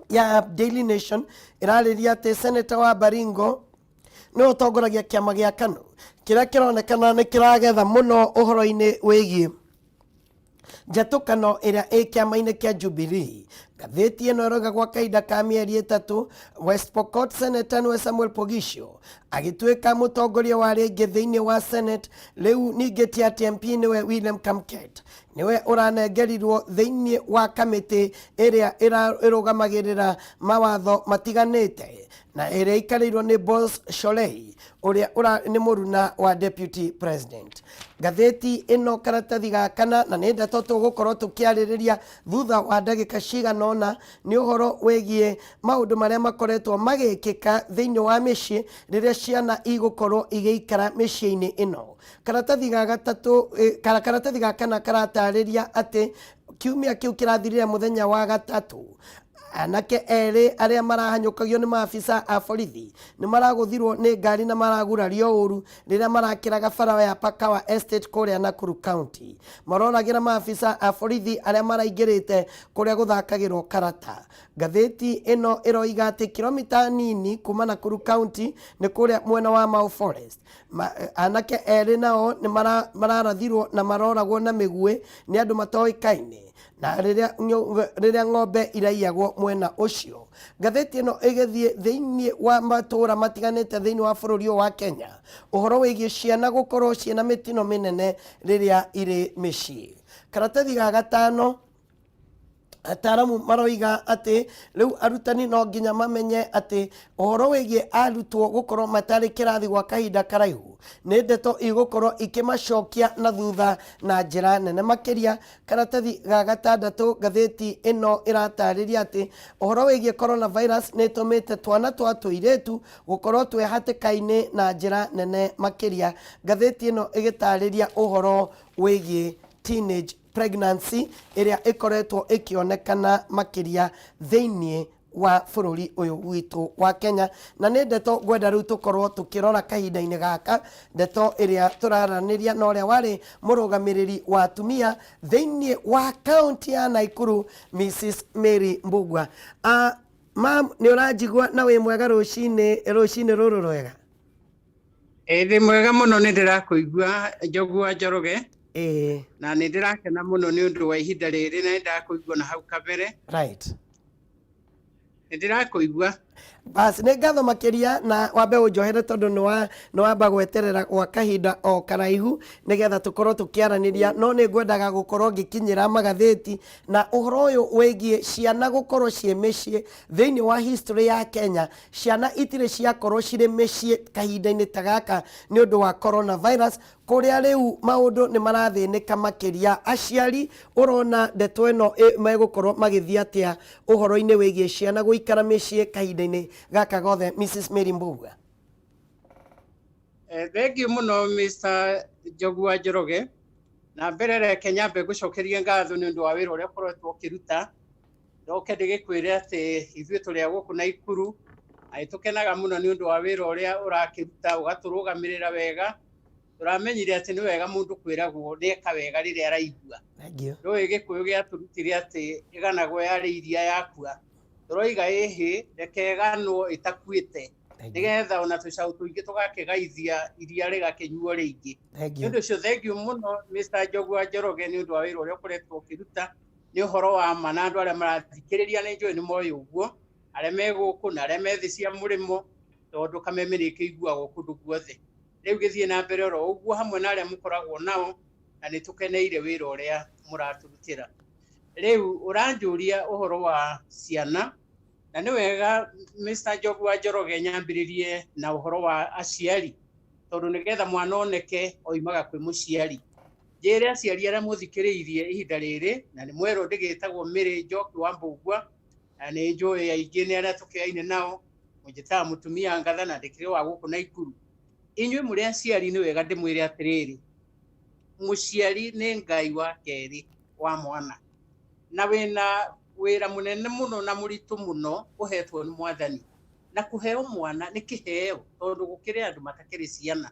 ya Daily Nation irariria ati Senator wa Baringo ni utongoragia kiama gia KANU kiria kironekana ni kiragetha muno uhoro-ini wigie njatukano iria i kiama-ini kia Jubilee. Gatheti ino iroga gwa kahinda ka mieri itatu West Pokot Senator niwe Samuel Pogisho agituika mutongoria wa ringi thiini wa Senate. Riu ningi ati MP niwe William Kamket niwe uranengerirwo thiini wa kamiti iria irugamagirira mawatho matiganite na iria ikarirwo ni Boss Sholei uria ni muruna wa Deputy President. Gatheti ino karatathi ga kana na ni ndeto tugukorwo tukiaririria thutha wa ndagika ciganona ni uhoro wigie maundu maria makoretwo magikika thiini wa micii riria ciana igukorwo igiikara micii-ini ino. Karatathi ga gatatu karatathi ga kana karatariria ati kiumia kiu kirathirire muthenya wa gatatu anake eri aria marahanyukagio ni maafisa a borithi ni maraguthirwo ni ngari na maragurario uru riria marakiraga bara ya Pakawa Estate kuria Nakuru County. Maroragira maafisa a borithi aria maraingirite kuria guthakagirwo karata. Gatheti ino iroiga ati kilomita nini kuma Nakuru County ni kuria mwena wa Mau Forest. Anake eri nao ni mararathirwo na maroragwo na migwe ni andu matoikaine na riria ng'ombe iraiyagwo mwena ucio. Gatheti ino igithie thiini wa matura matiganite thiini wa bururi wa Kenya uhoro wigie ciana gukorwo ciana mitino minene riria iri micii. Karatathi ga gatano ataramu maroiga ati riu arutani no nginya mamenye ati uhoro wigie arutwo gukorwo matari kirathi gwa kahinda karaihu ni ndeto igukorwo ikimacokia na thutha na njira nene makiria. Karatathi ga gatandatu gatheti ino iratariria ati uhoro wigie coronavirus ni tumite twana twa tuiretu gukorwo twi hatikaini na njira nene makiria. Gatheti ino igitariria uhoro wigie teenage pregnancy iria ikoretwo ikionekana makiria thiini wa bururi uyu witu wa Kenya, na ni ndeto gwenda riu tukorwo tukirora kahinda-ini gaka ndeto iria turaraniria na uria wari murugamiriri wa atumia thiini wa county ya Naikuru Mrs Mary Mbugua. Mam, nĩ ũranjigua na wĩ mwega rũcinĩ rũrũ rwega? Ndĩ mwega mũno, nĩ ndĩrakũigua Njogua Njoroge. Na nĩ ndĩrakena mũno nĩ ũndũ wa ihinda rĩrĩ, na nĩ ndĩrakũigua na hau kabere. Right. Nĩ ndĩrakũigua. Bas nĩ ngatho makĩria na wambe ũnjohere tondũ nĩ wamba gweterera gwa kahinda o karaihu nĩgetha tũkorwo tũkĩaranĩria, no nĩ ngwendaga gũkorwo ngĩkinyĩra magathĩti na ũhoro ũyũ wĩgiĩ ciana gũkorwo ciĩ mĩciĩ thĩinĩ wa history ya Kenya. Ciana itirĩ ciakorwo cirĩ mĩciĩ kahinda-inĩ ta gaka nĩ ũndũ wa coronavirus, kũrĩa rĩu maũndũ nĩ marathĩnĩka makĩria. Aciari ũrona ndeto ĩno megũkorwo magĩthiĩ atĩa ũhoro-inĩ wĩgiĩ ciana gũikara mĩciĩ kahinda-inĩ gaka gothe, Mrs. Mary Mbuga? Thank you mũno Mr. Njogua Njoroge. Na mbere reke nyambe ngũcokerie ngatho nĩ ũndũ wa wĩra ũrĩa ũkoretwo ũkĩruta. Ndoke ndĩgĩkwĩre atĩ ithuĩ tũrĩ a gũkũ Naikuru na nĩtũkenaga mũno nĩ ũndũ wa wĩra ũrĩa ũrakĩruta ũgatũrũgamĩrĩra wega. Tũramenyire atĩ nĩ wega mũndũ kwĩragwo nĩeka wega rĩrĩa araigua. Ndũĩ Gĩkũyũ gĩatũrutire atĩ ĩganagwo yarĩ iria yakua. Tũroiga ĩhĩ reke ĩganwo ĩtakuĩte nĩgetha ona tũcaũ tũingĩ tũgakĩgaithia iria rĩgakĩnyuo rĩingĩ. Nĩ ũndũ ũcio thank you mũno Mr. Njogua Njoroge nĩ ũndũ wa wĩra ũrĩa ũkoretwo ũkĩruta. Nĩ ũhoro wa ma na andũ arĩa marathikĩrĩria nĩ njũĩ nĩ moĩ ũguo, arĩa me gũkũ na arĩa me thĩ cia mũrĩmo, tondũ Kameme nĩ kĩiguagwo kũndũ guothe. Rĩu gĩthiĩ na mbere oro ũguo hamwe na arĩa mũkoragwo nao, na nĩ tũkeneire wĩra ũrĩa mũratũrutĩra. Rĩu ũranjũria ũhoro wa ciana, na nĩ wega Mr. Njogua Njoroge nyambĩrĩrie na ũhoro wa aciari, tondũ nĩgetha mwana oneke oimaga kwĩ mũciari. Njĩre aciari arĩa mũthikĩrĩirie ihinda rĩrĩ, na nĩ mwerwo ndĩgĩtagwo Mary Njoki wa Mbugua, na nĩ njũĩ aingĩ nĩ arĩa tũkĩaine nao, mũnjĩtaga mũtumia ngatha na ndĩkĩrĩ wa gũkũ Naikuru. Inyuĩ mũrĩ aciari nĩ wega ndĩmwĩre atĩrĩrĩ, mũciari nĩ Ngai wa kerĩ wa mwana, na wĩna wĩra mũnene mũno na mũritũ mũno ũhetwo nĩ Mwathani. Na kũheo mwana nĩ kĩheo tondũ gũkĩrĩ andũ matakĩrĩ ciana.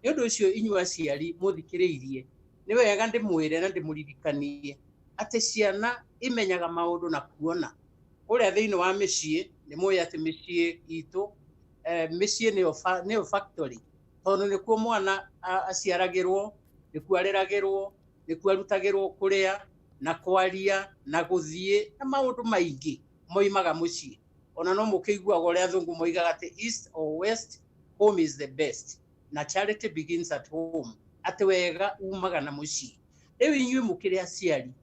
Nĩ ũndũ ũcio inyuĩ aciari mũthikĩrĩirie, nĩ wega ndĩmwĩre na ndĩmũririkanie atĩ ciana imenyaga maũndũ na kuona. Kũrĩa thĩinĩ wa mĩciĩ nĩ mũĩ atĩ mĩciĩ itũ, mĩciĩ nĩyo factory, tondũ nĩkuo mwana aciaragĩrwo, nĩkuo areragĩrwo, nĩkuo arutagĩrwo kũrĩa na kwaria na gũthiĩ na maũndũ maingĩ moimaga mũciĩ. Ona no mũkĩiguaga ũrĩa athũngũ moigaga atĩ east or west, home is the best, na charity begins at home, atĩ wega umaga na mũciĩ. Rĩu inyuĩ mũkĩrĩ aciari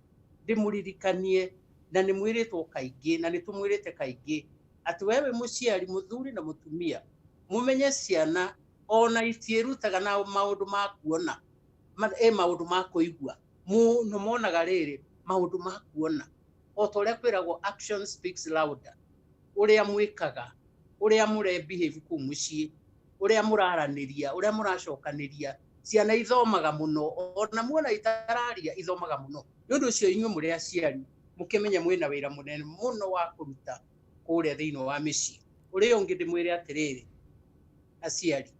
ndĩmũririkanie, na nĩ mwĩrĩtwo kaingĩ na nĩ tũmwĩrĩte kaingĩ atĩ wewe mũciari mũthuri na mũtumia mũmenye ciana ona itiĩrutaga na maũndũ ma kuona, maũndũ ma kũigua. Mũno monaga rĩrĩ maũndũ ma kuona, o ta ũrĩa kwĩragwo action speaks louder. Ũrĩa mwĩkaga, ũrĩa mũrebehave kũu mũciĩ, ũrĩa mũraranĩria, ũrĩa mũracokanĩria, ciana ithomaga mũno, ona muona itararia ithomaga mũno. Nĩ ũndũ ũcio inyuĩ mũrĩ aciari mũkĩmenye mwĩna wĩra mũnene mũno wa kũruta kũrĩa thĩinĩ wa mĩciĩ. Ũrĩa ũngĩ ndĩmwĩre atĩrĩrĩ, aciari,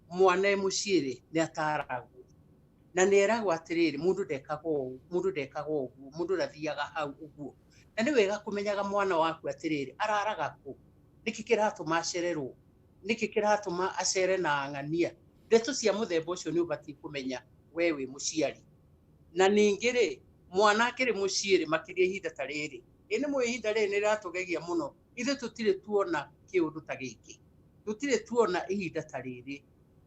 mwana e mũciĩ nĩ ataragwo, na nĩ eragwo atĩrĩrĩ, mũndũ ndekaga ũũ, mũndũ ndekaga ũguo, mũndũ ndathiaga hau ũguo. Na nĩ wega kũmenyaga mwana waku atĩrĩrĩ, araraga kũ, nĩkĩ kĩratũma acererwo, nĩkĩ kĩratũma acere na ang'ania. Ndeto cia mũthemba ũcio nĩ ũbatiĩ kũmenya we wĩ mũciari. Na ningĩ rĩ, mwana akĩrĩ mũciĩ makĩria ihinda ta rĩrĩ, nĩ mũĩ ihinda rĩrĩ nĩ rĩratũgegia mũno, ithuĩ tũtirĩ tuona kĩũndũ ta gĩkĩ, tũtirĩ tuona ihinda ta rĩrĩ,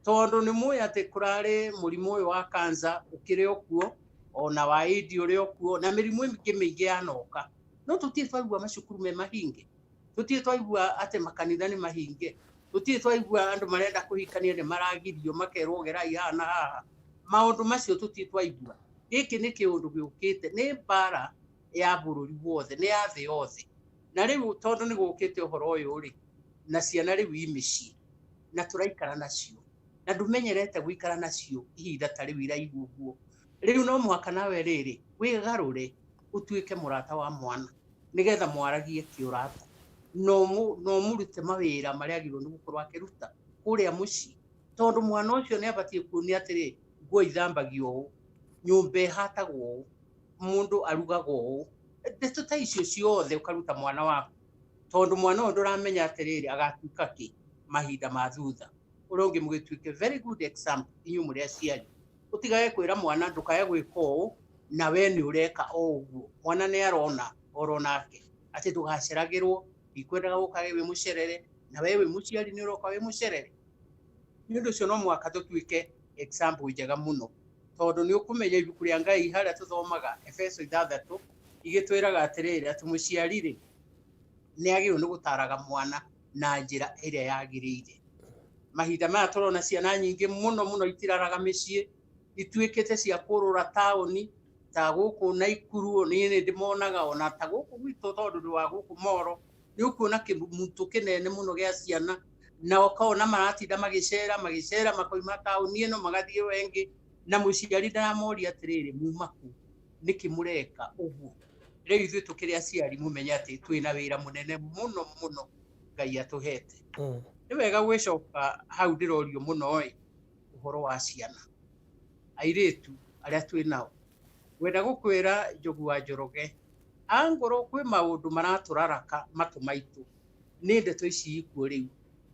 tondũ nĩ mũĩ atĩ kũrarĩ mũrimũ ũyũ wa cancer ũkĩrĩ okuo, ona wa AIDS ũrĩ okuo, na mĩrimũ ĩngĩ mĩingĩ yanoka. No tũtirĩ twaigua macukuru me mahinge, tũtirĩ twaigua atĩ makanitha nĩ mahinge, tũtirĩ twaigua andũ marenda kũhikania nĩ maragirio makerwo gerai haha na haha. Maũndũ macio tũtirĩ twaigua. Gĩkĩ nĩ kĩũndũ gĩũkĩte, nĩ mbara ya bũrũri wothe, nĩ ya thĩ yothe. Na rĩu tondũ nĩ gũkĩte ũhoro ũyũ rĩ, na ciana rĩu i mĩciĩ, na tũraikara nacio, na ndũmenyerete gũikara nacio ihinda ta rĩu iraihu ũguo. Rĩu no mũhaka nawe rĩrĩ wĩgarũre ũtuĩke mũrata wa mwana, nĩgetha mwaragie kĩũrata, no mũrute mawĩra marĩa agĩrĩirwo nĩ gũkorwo akĩruta kũrĩa mũciĩ, tondũ mwana ũcio nĩ abatiĩ kuonia atĩrĩ, nguo ithambagio ũũ, nyũmba ĩhatagwo ũũ, mũndũ arugaga ũũ. Ndeto ta icio ciothe ũkaruta mwana waku, tondu mwana ũyũ ndũramenya atĩrĩrĩ agatuĩka kĩ mahinda ma thutha. Ũrĩa ũngĩ mũgĩtuĩke very good example inyuĩ mũrĩ aciari. Ũtigage kwĩra mwana ndũkae gwĩka ũũ na we nĩ ũreka o ũguo. Mwana nĩ arona oro nake atĩ ndũgaceragĩrwo, ndikwendaga gũkage wĩ mũcerere, na we wĩ mũciari nĩ ũroka wĩ mũcerere. Nĩ ũndũ ũcio no mũhaka tũtuĩke example njega mũno, tondũ nĩ ũkũmenya ibuku rĩa Ngai harĩa tũthomaga Efeso 6 igĩtwĩraga atĩrĩrĩ atĩ mũciari rĩ nĩ agĩrĩirwo nĩ gũtaraga mwana na njĩra ĩrĩa yagĩrĩire. Mahinda maya tũrona ciana nyingĩ mũno itiraraga mĩciĩ, ituĩkĩte cia kũrũra taũni ta gũkũ Naikuru, niĩ nĩ ndĩmonaga ona ta gũkũ gwitũ tondũ ndĩ wa gũkũ Moro, nĩ ũkuona kĩmũtũ kĩnene mũno gĩa ciana, na ũkona maratinda magĩcera makoima taũni ĩno magathiĩ wengĩ, na mũciari ndaramoria atĩrĩrĩ muma kũ, nĩkĩ mũreka ũguo. Rĩu ithuĩ tũkĩrĩ aciari mũmenye atĩ twĩna wĩra mũnene mũno Ngai atũhete. Nĩ wega gwĩcoka hau ndĩrorio mũno ũhoro wa ciana. Airĩtu arĩa twĩnao, wenda gũkwĩra Njogu wa Njoroge, angorwo kwĩ maũndũ maratũraraka matũ maitũ nĩ ndeto ici ikuo rĩu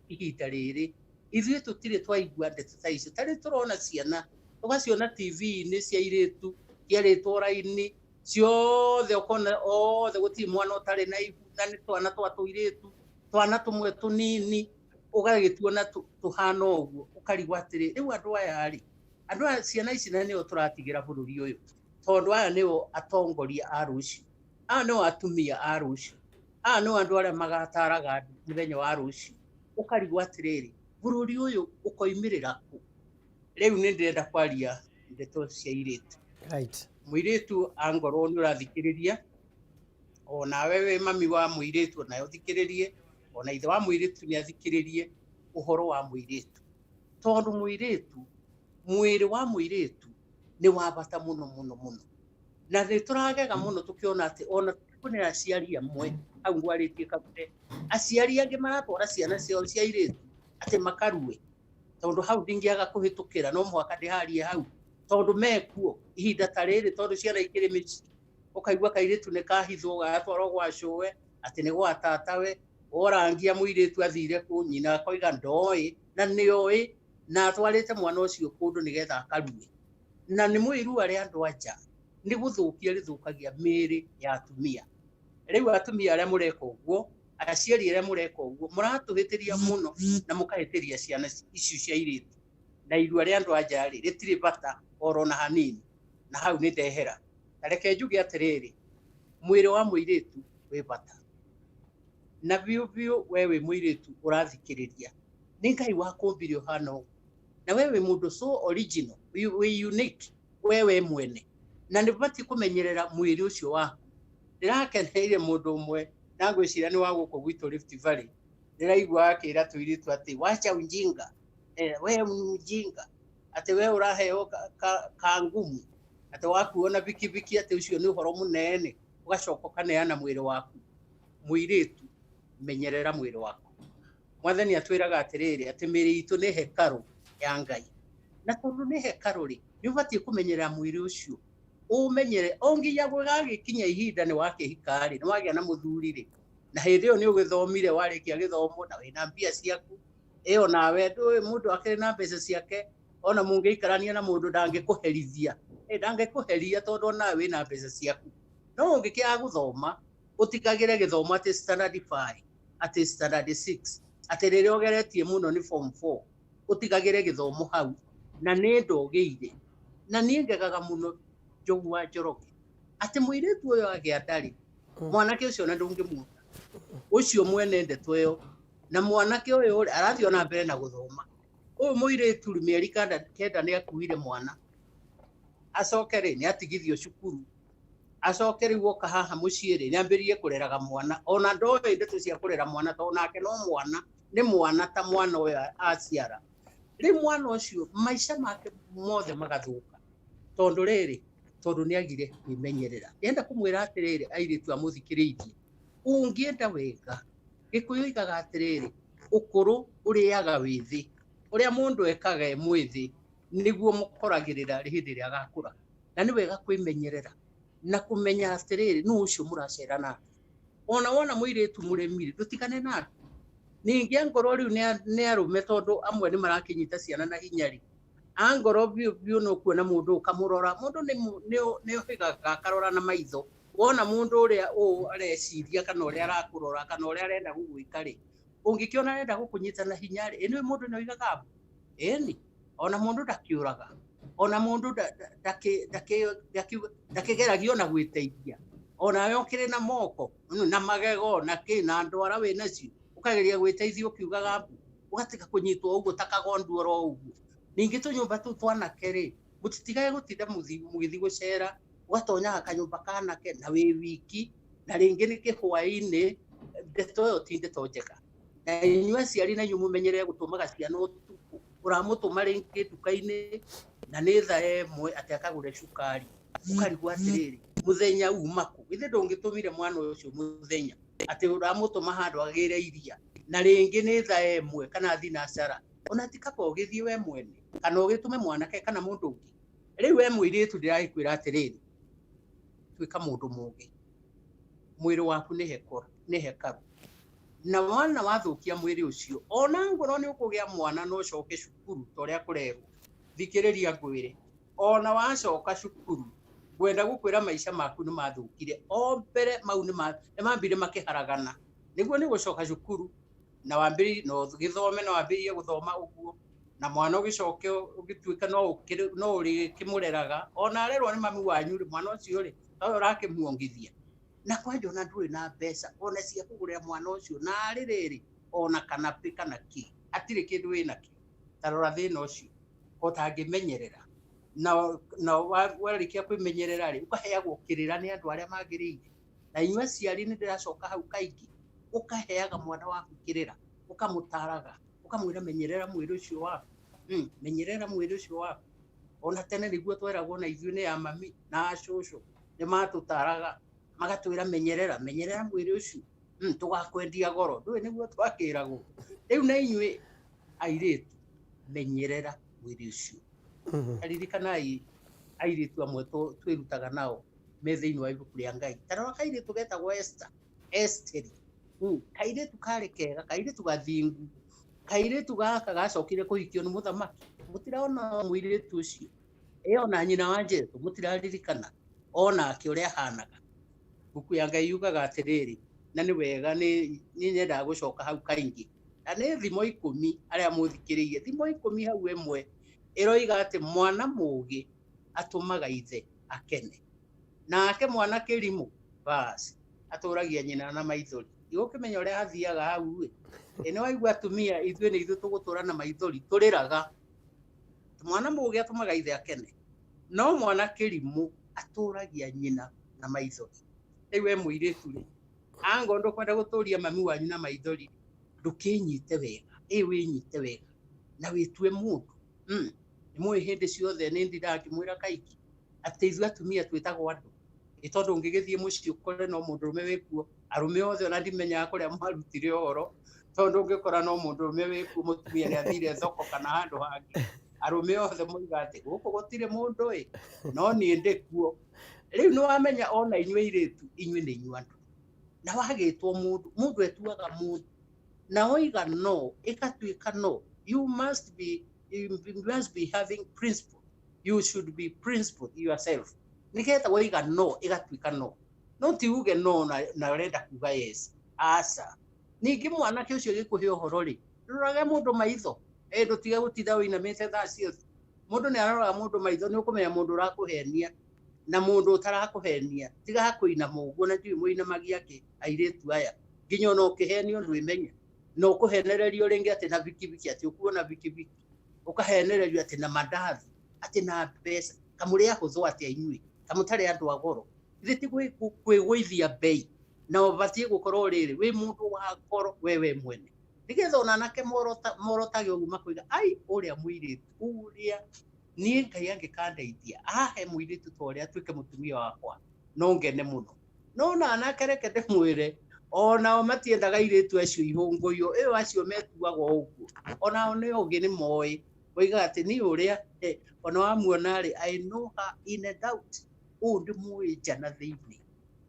ihinda rĩrĩ, ithuĩ tũtirĩ twaigua ndeto ta icio. Tarĩ tũrona ciana tũgaciona TV-inĩ cia airĩtu ciarĩtwo raini ciothe, ũkona othe gũtirĩ mwana ũtarĩ na ibu, na nĩ twana twa tũirĩtu, twana tũmwe tũnini, ũgagĩtuona tũhana ũguo, ũkarigwo atĩrĩ rĩu andũ aya rĩ, andũ aya ciana ici na nĩo tũratigĩra bũrũri ũyũ, tondũ aya nĩo atongoria a rũciũ, aya nĩo atumia a rũciũ, aya nĩo andũ arĩa magataraga mũthenya wa rũciũ. Ũkarigwo atĩrĩrĩ bũrũri ũyũ ũkoimĩrĩra kũ? Rĩu nĩ ndĩrenda kwaria ndeto cia airĩtu. Mũirĩtu angorwo nĩ ũrathikĩrĩria, onawe wĩ mami wa mũirĩtu onawe ũthikĩrĩrie, ona ithe wa mũirĩtu nĩ athikĩrĩrie ũhoro wa mũirĩtu, tondũ mũirĩtu, mwĩrĩ wa mũirĩtu nĩ wa bata mũno, na nĩ tũragega mũno tũkĩona atĩ ona kũnĩ aciari amwe hau ngwarĩtie kabere, aciari angĩ maratwara ciana ciao cia airĩtu atĩ makarue, tondũ hau ndingĩaga kũhĩtũkĩra, no mũhaka ndĩharie hau, tondũ mekuo ihinda ta rĩrĩ, tondũ ciana ikĩrĩ mĩciĩ, ũkaigua kairĩtu nĩ kahithwo gagatwarwo gwa cũwe atĩ nĩ gwa tatawe, orangia mũirĩtu athire kũ, nyina akoiga ndoĩ na nĩoĩ, na atwarĩte mwana ũcio kũndũ nĩgetha akarue. Na nĩ mũiru arĩa andũ anja nĩ gũthũkia rĩthũkagia mĩĩrĩ ya atumia. Rĩu atumia arĩa mũreka ũguo, aciari arĩa mũreka ũguo, mũratũhĩtĩria mũno na mũkahĩtĩria ciana icio cia airĩtu, na irua rĩa andũ anja rĩ rĩtirĩ bata oro na hanini, na hau nĩ ndehera. Na reke njuge atĩrĩrĩ, mwĩrĩ wa mũirĩtu wĩ bata, na biũ we wĩ mũirĩtu ũrathikĩrĩria, nĩ Ngai wakũmbire ũhana ũguo, na we wĩ mũndũ so original, wĩ unique we mwene, na nĩ batiĩ kũmenyerera mwĩrĩ ũcio waku. Ndĩrakeneire mũndũ ũmwe na ngwĩciria nĩ wa gũkũ gwitũ Rift Valley, ndĩraigua akĩra tũirĩtu atĩ wacha ujinga, we mjinga, atĩ we ũraheo kangumu, atĩ wakuona bikibiki atĩ ũcio nĩ ũhoro mũnene, ũgacoka ũkaneana mwĩrĩ waku. Mũirĩtu, menyerera mwĩrĩ waku. Mwathani atwĩraga atĩrĩrĩ atĩ mĩĩrĩ itũ nĩ hekarũ ya Ngai, na tondũ nĩ hekarũ rĩ, nĩ ũbatiĩ kũmenyerera mwĩrĩ ũcio, ũmenyere o nginya gũgagĩkinya ihinda nĩ wakĩhika rĩ, nĩ wagĩa na mũthuri rĩ, na hĩndĩ ĩyo nĩ ũgĩthomire, warĩkia gĩthomo na wĩna mbia ciaku, ĩyo nawe ndũĩ mũndũ akĩrĩ na mbeca ciake, ona mũngĩikarania na mũndũ ndangĩkũherithia, ndangĩkũheria tondũ nawe wĩna mbeca ciaku. No ũngĩkĩaga gũthoma, ũtikagĩre gĩthomo atĩ standard 5, atĩ standard 6, atĩ rĩrĩa ũgeretie mũno nĩ form 4, ũtigagĩre gĩthomo hau, na nĩ ndogĩire. Na niĩ ngegaga mũno Njogu wa Njoroge atĩ mũirĩtu ũyũ agĩa ndarĩ, mwanake ũcio na ndũngĩmuona, ũcio mwene ndeto ĩyo, na mwanake ũyũ arathiĩ ona mbere na gũthoma. Ũyũ mũirĩtu mĩeri kenda nĩ akuire mwana, acoke rĩ nĩ atigithio cukuru, acoke rĩu oka haha mũciĩ rĩ nĩ ambĩrĩrie kũreraga mwana, ona ndoĩ ndeto cia kũrera mwana, tondũ nake no mwana, nĩ mwana ta mwana ũyũ aciara. Rĩu mwana ũcio maica make mothe magathũka, tondũ rĩrĩ, tondũ nĩ agire kwĩmenyerera. Ndĩrenda kũmwĩra atĩrĩrĩ airĩtu a mũthikĩrĩirie, ũngĩenda wega, Gĩkũyũ oigaga atĩrĩrĩ, ũkũrũ ũrĩaga wĩ thĩ, ũrĩa mũndũ ekaga e mwĩthĩ nĩguo mũkoragĩrĩra hĩndĩ ĩrĩa agakũra. Na nĩ wega kwĩmenyerera na kũmenya atĩrĩrĩ nũ ũcio mũracera nake, ona wona muiretu muremire tutikane na ningi angoro riu ne arume tondu amwe ni marakinyita ciana na hinyari angoro biu no kuona mundu ukamurora mundu ni higaga karora na maitho wona mundu uria areciria kana uria arakurora kana uria arenda gugwikari ungikiona arenda gukunyita na hinyari eni mundu no higaga eni ona mundu ndakiuraga ona mundu ndakigeragio na gwiteithia ona yokire na moko na magego na kina ndwara we nacio ukageria gwiteithia ukiugaga ugatika kunyitwo uguo takagondu oro uguo ningi tunyumba tu twanake ri mutitigae gutinda mugithi gucera ugatonyaga kanyumba kanake na wi wiki na ringi ni kihwaini ndeto yo tinde tojeka na inyua aciari na inyumu menyerere gutumaga ciana utuku uramutuma ringi dukaini na ni tha emwe ati akagure cukari ukarigwa atiriri muthenya umaku ithe ndungitumire mwana ucio muthenya ati uramutuma handu agire iria na ringi ni tha emwe kana thinacara ona tikaba ugithie we mwene kana ugitume mwanake kana mundu ungi riu we mwiritu ndiragikwira atiriri twika mundu mungi mwiri waku ni hekaru na wana wathukia mwiri ucio ona ngoro ni ukugia mwana no coke cukuru toria kurerwo thikiriria ngwire ona wacoka cukuru gwenda gukwira maisha maku ni mathukire o mbere mau ni mambire makiharagana niguo ni gucoka cukuru na wambiri no githome na wambirie guthoma uguo na mwana ugicoke ugituika no uri kimureraga ona arerwo ni mami wanyu ri mwana ucio ri tawe urakimuongithia na kwaje ona nduri na mbeca ona cia kugurira mwana ucio na aririri ona kana pika na ki atire kindu wina ki tarora thina ucio utangimenyerera na warikia kwimenyerera ri ukaheagwo kirira ni andu aria magirire na inyua ciari ni ndiracoka hau kaingi ukaheaga mwana waku kirira ukamutaraga ukamwira menyerera mwiri ucio waku menyerera mwiri ucio waku ona tene niguo tweragwo na ithuĩ ni ya mami na acucu ni matutaraga magatwira menyerera mwiri ucio tugakwendia goro ndui niguo twakiragwo riu na inyue airitu menyerera mwiri ucio aririkanai airitu amwe twirutaga nao me thiini wa ibuku ria Ngai tarora kairitu getagwo Esteri kairitu kari kega kairitu gathingu kairitu gaka gacokire kuhikio ni muthamaki mutiraona mwiritu ucio ona nyina wa Jesu mutiraririkana ona ki uria hanaga buku ya Ngai yugaga atiriri na ni wega ni nyenda gucoka hau kaingi na ni thimo 10 aria muthikiririe thimo 10 hau emwe iroiga ati mwana mugi atumaga ithe akene nake mwana kirimu basi aturagia nyina na maithori igukimenya uria athiaga hau ene waigua atumia ithuĩ ni ithuĩ tugutura na maithori turiraga mwana mugi atumaga ithe akene no mwana kirimu aturagia nyina na maithori riu we muiritu ri ango ndukwenda guturia mami wanyu na maithori ndukinyite wega winyite wega na witue mundu ni mwe hindi ciothe ni ndirakimwira kaiki ati ithuĩ atumia twitagwo andu itondu ngigithie muci ukore no mundu rume wikuo arume othe ona ndimenyaga kuria marutire ohoro tondu ngikora no mundu rume wikuo mutumia ni athire thoko kana handu hangi arume othe moiga ati guku gutire mundu no ni ndikuo riu ni wamenya ona inyue iritu inyue ni inyue andu na wagitwo mundu etuaga mundu na oiga no ikatuika no you must be having principle you should be principled yourself niketa oiga no igatuika no ti uge no na urenda kuga yes asa ningi mwanake ucio gikuhe uhoro ri rurage mundu maitho ndutiga gutitha uinamite thaa ciothe mundu ni aroraga mundu maitho ni ukumenya mundu urakuhenia na mundu utarakuhenia tiga kuinama uguo na ndiu muinamagia ki airitu aya nginya no kihenio ndwimenya no kuhenererio ringi ati na bikibiki ati ukuona bikibiki ukahenererio ati na mandathi ati na pesa kamuria hutho ati inyui kamutari andu agoro ithiti kwigwithia bei na ubatie gukorwo riri wi mundu wa goro wewe mwene nigetha ona nake morotage ugu makoiga ai uria muiritu uria nie Ngai angikandeithia ahe muiritu toria tuike mutumia wakwa no ngene muno no na nake reke ndimwire ona matiendaga iritu acio ihunguyo iyo acio metuagwo uguo ona ni ugi ni moi oiga ati ni uria ona wamuona ri I know her in a doubt ndi muija na thiini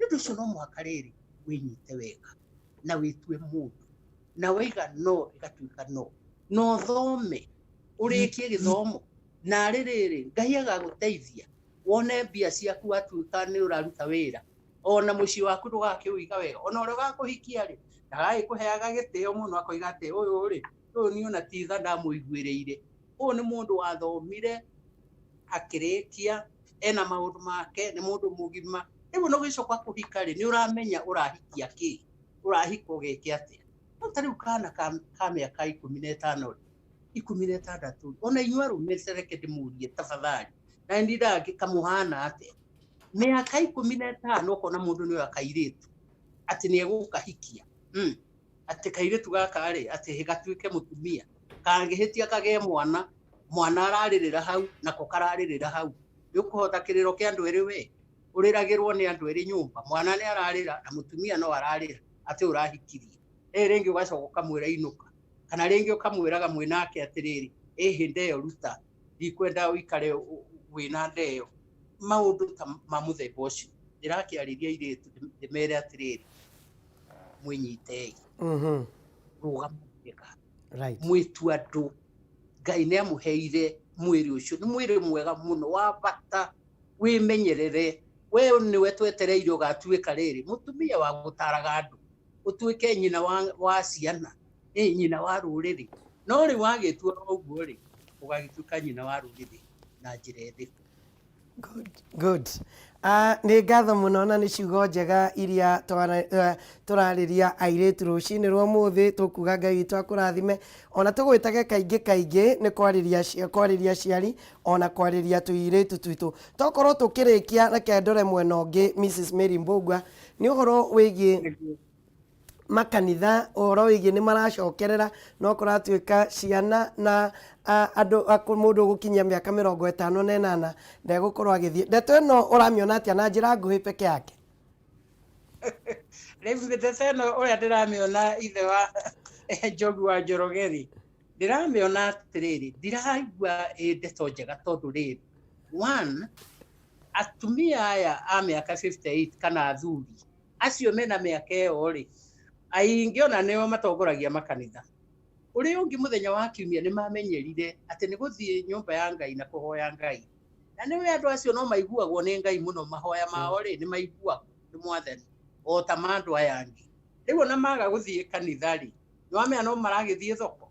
ndu cio no mwaka riri winyite wega na witue mundu na waiga no igatuika no thome urikie githomo na ririri Ngai agaguteithia wone mbia ciaku atuika ni uraruta wira ona muci waku ndugakiuiga wega ona uri gakuhikia ri ndagagikuheaga gitio muno akoiga ati uyu ri uyu ni ona titha ndamuiguireire uyu ni mundu wathomire akirikia ena maundu make ni mundu mugima riu no gicoka kuhika ri ni uramenya urahikia ki urahika ugeke atia tariu kana ka miaka 15 16 ona inyua rumecereke ndimurie tafadhali na ndira ngikamuhana ate miaka 15 ukona mundu ni akairitu ati ni egukahikia ati kairitu gaka ri ati higatuike mutumia kangihitia kage mwana araririra hau nako kararirira hau yukuhota kiriro kia andu eri we uriragirwo ni andu eri nyumba mwana ni ararira na mutumia no ararira ati urahikirie ringi ugacoka ukamwira inuka kana ringi ukamwiraga mwinake atiriri hinde ruta ndikwenda uikare wina ndeo maundu ta mamuthemba ucio ndirakiariria iritu ndimere atiriri mwinyitei rugamika mwitu andu Ngai ni amuheire mwiri ucio ni mwiri mwega muno wa bata wimenyerere we niwe twetereire ugatuika riri mutumia wa gutaraga andu utuike nyina wa ciana nyina wa ruriri no ri wagitua uguo ri ugagituika nyina wa ruriri na njira thiku. Good. Nĩ ngatho mũno na nĩ ciugo njega iria tũrarĩria airĩtu rũcinĩ rwa ũmũthĩ tũkuga Ngai witũ akũrathime ona tũgwĩtage kaingĩ nĩ kwarĩria aciari ona kwarĩria tũirĩtu twitũ tokorwo tũkĩrĩkia reke ndore mwena ũngĩ Mrs Mary Mbũgua nĩ ũhoro wĩgiĩ makanitha ũhoro wĩgiĩ nĩ maracokerera no kũratuĩka ciana na andũ mũndũ gũkinyia mĩaka 58 ndegũkorwo agĩthiĩ ndeto ĩno ũramĩona atĩa na njĩra nguhĩ peke yake rĩu ndeto ĩno ũrĩa ndĩramĩona ithe wa Njogu wa Njoroge ndiramĩona atĩrĩrĩ ndiraigua ndeto njega tondũ rĩrĩ one atumia aya a mĩaka 58 kana athuri acio mena mĩaka ĩyo rĩ aingi ona nio matongoragia makanitha uri ungi muthenya wa kiumia ni mamenyerire ati ni guthie nyumba ya Ngai na kuhoya Ngai na ni we andu acio no maiguagwo ni Ngai muno mahoya mao ri ni maiguagwo ni mwathani o ta mandu aya angi riu ona maga guthie kanitha ri ni wamea no maragithie thoko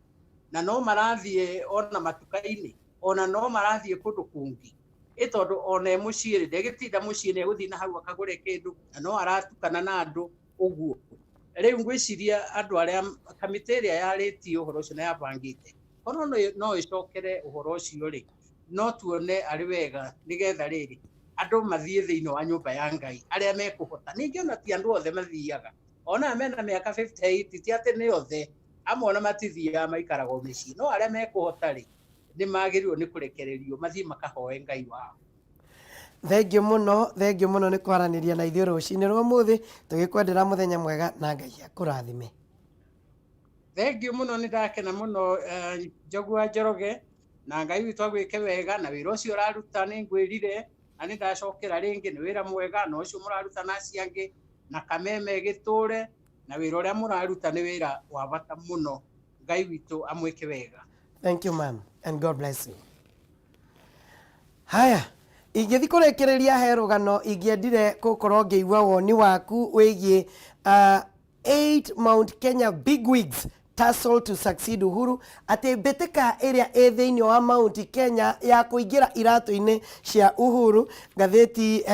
na no marathie ona matuka-ini ona no marathie kundu kungi itondu ona mucii ri ndegitinda mucii ni guthie na hau akagure kindu na no aratukana na andu uguo riu ngwiciria andu aria kamite iria yarĩtie ũhoro ũcio na yabangĩte korwo no ĩcokere ũhoro ũcio rĩ no tuone arĩ wega nĩgetha rĩrĩ andũ mathiĩ thĩinĩ wa nyũmba ya Ngai arĩa mekũhota ningĩ ona ti andũ othe mathiaga ona mena mĩaka 58 ti atĩ nĩ othe amwe ona matithiaga maikaraga mĩciĩ no arĩa mekũhota rĩ nĩ magĩrĩirwo nĩ kũrekererio mathiĩ makahoe Ngai wao. Thengiũ mũno nĩ kwaranĩria na ithuĩ rũcinĩ rwa ũmũthĩ tũgĩkwendera mũthenya mwega na Ngai akũrathime. Thengiũ mũno nĩ ndakena mũno Njogu wa Njoroge na Ngai witũ agwĩke wega na wĩra ũcio ũraruta nĩ ngwĩrire na nĩ ndacokera rĩngĩ nĩ wĩra mwega na ũcio mũraruta na ciangĩ na Kameme gĩtũre na wĩra ũrĩa mũraruta nĩ wĩra wa bata mũno Ngai witũ amwĩke wega. Thank you ma'am and God bless you. Haya ingĩthi kũrekereria he rũgano ingĩendire gũkorwo ngĩigua woni waku wĩgiĩ 8 Mount Kenya bigwigs tussle to succeed Uhuru atĩ mbĩtĩka ĩrĩa ĩ thĩinĩ wa Mount Kenya ya kũingĩra iratũ-inĩ cia Uhuru ngathĩti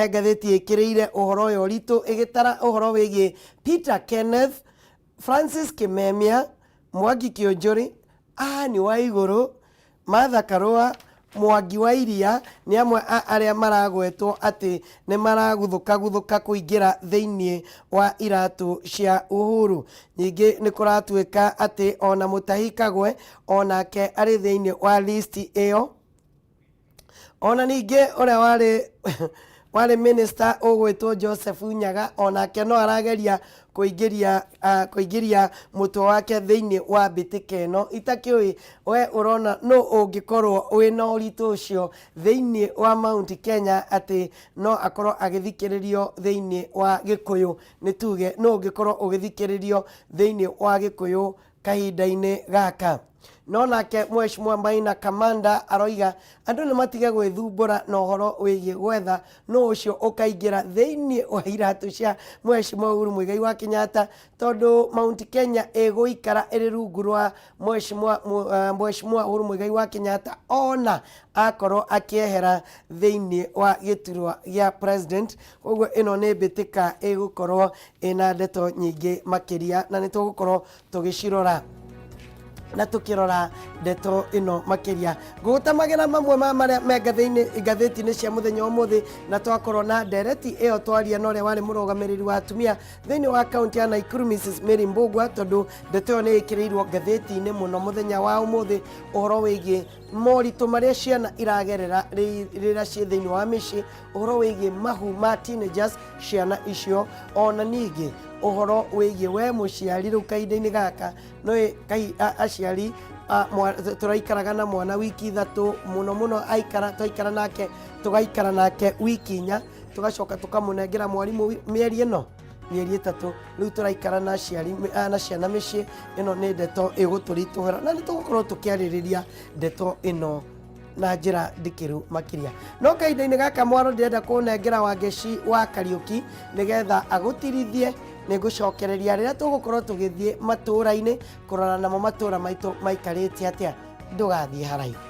ĩkĩrĩire ũhoro ũyũ ũritũ ĩgĩtara ũhoro wĩgiĩ Peter Kenneth, Francis Kimemia, Mwangi Kĩũnjũrĩ, Anne Waigũrũ, Martha Karũa, Mwangi wa Iria nĩ amwe arĩa maragwetwo atĩ nĩ maraguthũka kũingĩra thĩinĩ wa iratũ cia Uhuru. Ningĩ nĩ kũratuĩka atĩ ona Mũtahi Kagwe onake arĩ thĩinĩ wa list ĩyo. Ona ningĩ ũrĩa warĩ wale minister ogwetwo Joseph Nyaga onake no arageria kuingiria mutwe wake thiini wa bitika ino itakiui we urona no ungikorwo wina uritu ucio thiini wa Mount Kenya ati no akorwo agithikiririo thiini wa Gikuyu ni tuge no ungikorwo ugithikiririo thiini wa Gikuyu kahinda-ini gaka no nake Mheshimiwa Maina Kamanda aroiga andu ni matige gwithumbura na uhoro wigie gwetha no ucio ukaingira thiini wa iratu cia Mheshimiwa Uhuru Muigai wa Kenyatta tondu Mount Kenya iguikara iri rungu rwa Mheshimiwa Uhuru Muigai wa Kenyatta ona akorwo akiehera thiini wa giturwa ya president koguo ino ni bitika igukorwo ina ndeto nyingi makiria na nitugukorwo tugicirora na tukirora ndeto ino makiria gutamagira mamwe maria ngatheti-ini cia muthenya umuthi na twakorwo na ndereti iyo twaria na uria wari murugamiriri wa atumia thiini wa kaunti ya Nakuru Mrs Mary Mbugua tondu ndeto iyo ni ikirirwo ngatheti-ini muno muthenya wa umuthi uhoro wigie moritu maria ciana iragerera rira cie thiini wa micii uhoro wigie mahu ma teenagers ciana icio ona ningi uhoro wigie we muciari riu kahinda-ini gaka no aciari turaikaraga na mwana wiki ithatu muno twaikara nake tugaikara nake wiki 4 tugacoka tukamunengera mwarimu mieri ino mieri 3 riu turaikara na aciari na ciana micii ino ni ndeto iguturituhira na nitugukorwo tukiaririria ndeto ino na njira ndikiru makiria no kahinda-ini gaka mwaro ndirenda kunengera Wangeci wa Kariuki nigetha agutirithie nigucokereria riria tugukorwo tugithie matura-ini kurora namo matura maitu maikaritie atia ndugathie haraihu.